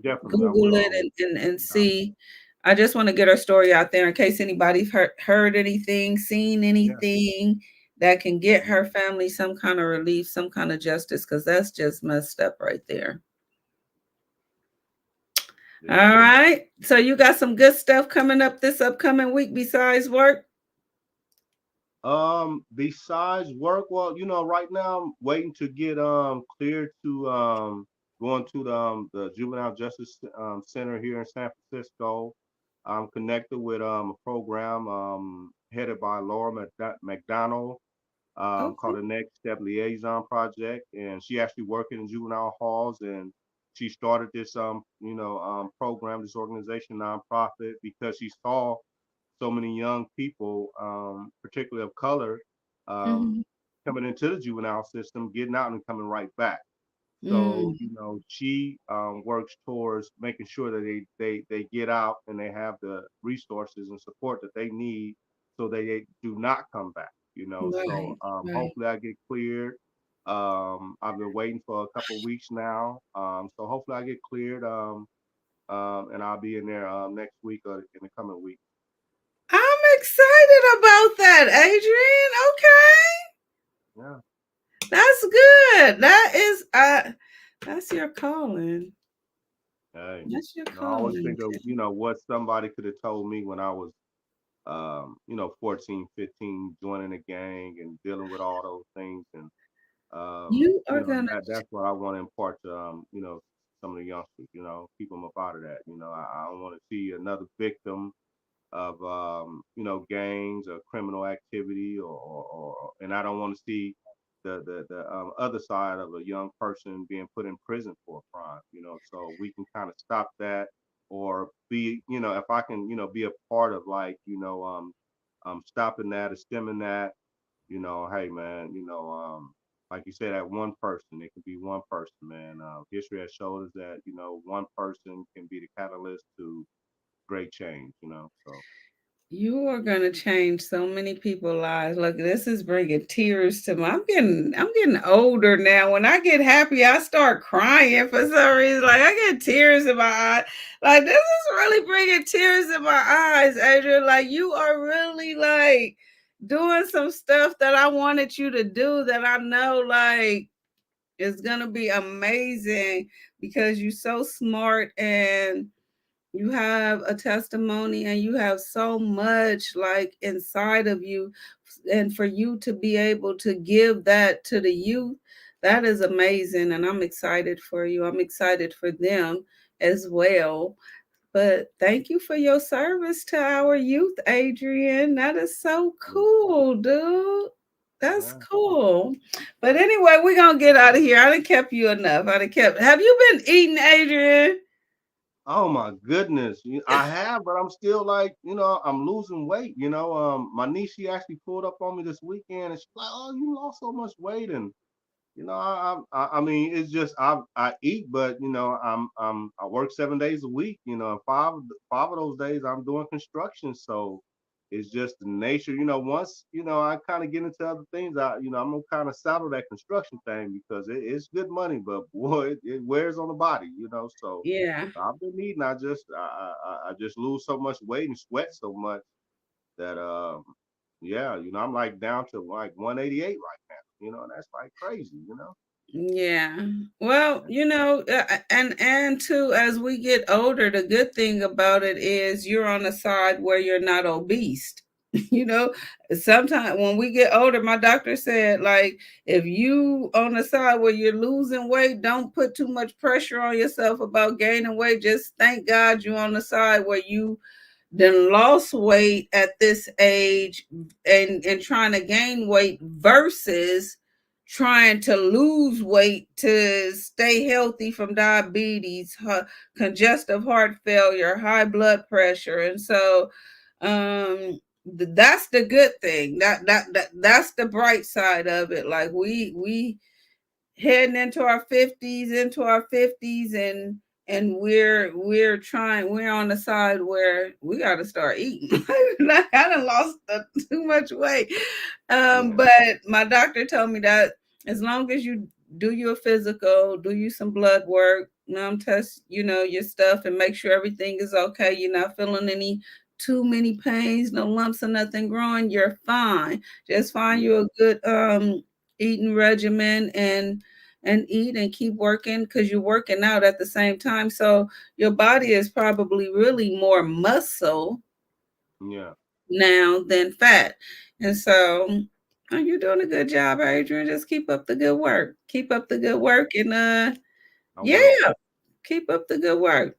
[SPEAKER 2] Definitely. I
[SPEAKER 1] Google
[SPEAKER 2] will.
[SPEAKER 1] it and
[SPEAKER 2] Yeah.
[SPEAKER 1] see. I just want to get our story out there in case anybody's heard anything, seen
[SPEAKER 2] Yeah.
[SPEAKER 1] anything that can get
[SPEAKER 2] Yeah.
[SPEAKER 1] her family some kind of relief, some kind of justice, because that's just messed up right there. All
[SPEAKER 2] Yeah.
[SPEAKER 1] right. So you got some good stuff coming up this upcoming week besides work?
[SPEAKER 2] Besides work, well, right now I'm waiting to get cleared to going to the Juvenile Justice Center here in San Francisco. I'm connected with a program headed by Laura McDonald called
[SPEAKER 1] Okay.
[SPEAKER 2] the Next Step Liaison Project, and she actually working in juvenile halls, and she started this program, this organization, nonprofit, because she saw so many young people, particularly of color, um,
[SPEAKER 1] Mm-hmm.
[SPEAKER 2] coming into the juvenile system, getting out and coming right back. So,
[SPEAKER 1] Mm,
[SPEAKER 2] she works towards making sure that they get out and they have the resources and support that they need so they do not come back. So
[SPEAKER 1] right. Right.
[SPEAKER 2] hopefully I get cleared. I've been waiting for a couple of weeks now. So hopefully I get cleared, and I'll be in there next week or in the coming week.
[SPEAKER 1] I'm excited about that, Adrian. Okay.
[SPEAKER 2] Yeah.
[SPEAKER 1] That's good. That's your calling.
[SPEAKER 2] Hey,
[SPEAKER 1] That's your
[SPEAKER 2] I always
[SPEAKER 1] calling.
[SPEAKER 2] think of, what somebody could have told me when I was, 14, 15, joining a gang and dealing with all those things. And,
[SPEAKER 1] You are gonna
[SPEAKER 2] that's what I want to impart to, some of the youngsters, keep them up out of that. I don't want to see another victim. of gangs or criminal activity, and I don't want to see the other side of a young person being put in prison for a crime. So we can kind of stop that, or be, if I can, be a part of, like, stopping that or stemming that. Hey man, like you said, that one person, it can be one person, man. History has showed us that, one person can be the catalyst to great change. So
[SPEAKER 1] You are gonna change so many people's lives. Look, this is bringing tears to my. I'm getting older now. When I get happy, I start crying for some reason. Like I get tears in my eyes. Like this is really bringing tears in my eyes, Adrian. Like you are really like doing some stuff that I wanted you to do. That I know like is gonna be amazing because you're so smart and you have a testimony and you have so much like inside of you, and for you to be able to give that to the youth, that is amazing, and I'm excited for you. I'm excited for them as well. But thank you for your service to our youth, Adrian. That is so cool, dude. That's
[SPEAKER 2] yeah.
[SPEAKER 1] cool. But anyway, we're gonna get out of here. I done kept you enough. I done kept Have you been eating, Adrian?
[SPEAKER 2] Oh my goodness, I have, but I'm still like, I'm losing weight. My niece, she actually pulled up on me this weekend, and she's like, "Oh, you lost so much weight," and I mean, it's just I eat, but I work 7 days a week. And five of those days I'm doing construction, so it's just the nature. Once I kind of get into other things, I'm gonna kind of saddle that construction thing because it's good money, but boy, it wears on the body. So
[SPEAKER 1] Yeah.
[SPEAKER 2] I've been eating. I just lose so much weight and sweat so much that yeah, I'm like down to like 188 right now. That's like crazy.
[SPEAKER 1] Yeah. Well, and too, as we get older, the good thing about it is you're on a side where you're not obese. you know, Sometimes when we get older, my doctor said, like, if you on the side where you're losing weight, don't put too much pressure on yourself about gaining weight. Just thank God you're on the side where you then lost weight at this age and trying to gain weight versus trying to lose weight to stay healthy from diabetes, congestive heart failure, high blood pressure. And so that's the good thing. That's the bright side of it. Like we heading into our 50s, and we're on the side where we got to start eating. I done lost too much weight.
[SPEAKER 2] Yeah,
[SPEAKER 1] But my doctor told me that as long as you do your physical, do you some blood work, test, your stuff, and make sure everything is okay. You're not feeling any too many pains, no lumps or nothing growing. You're fine. Just find
[SPEAKER 2] yeah,
[SPEAKER 1] you a good eating regimen and eat and keep working because you're working out at the same time. So your body is probably really more muscle
[SPEAKER 2] yeah.
[SPEAKER 1] now than fat. And so you're doing a good job, Adrian. Just keep up the good work. Keep up the good work and
[SPEAKER 2] I
[SPEAKER 1] yeah,
[SPEAKER 2] will.
[SPEAKER 1] keep up the good work.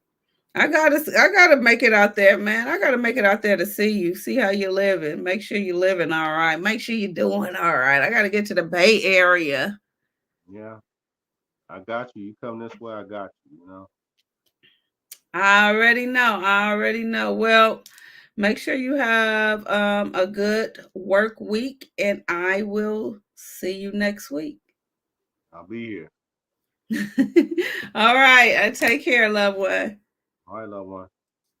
[SPEAKER 1] I gotta make it out there, man. I gotta make it out there to see you, see how you're living. Make sure you're living all right. Make sure you're doing all right. I gotta get to the Bay Area.
[SPEAKER 2] Yeah, I got you. You come this way, I got you.
[SPEAKER 1] I already know. I already know. Well, make sure you have a good work week, and I will see you next week.
[SPEAKER 2] I'll be here.
[SPEAKER 1] All right. Take care, loved one.
[SPEAKER 2] All right, loved one.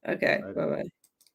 [SPEAKER 1] Okay.
[SPEAKER 2] Later.
[SPEAKER 1] Bye bye.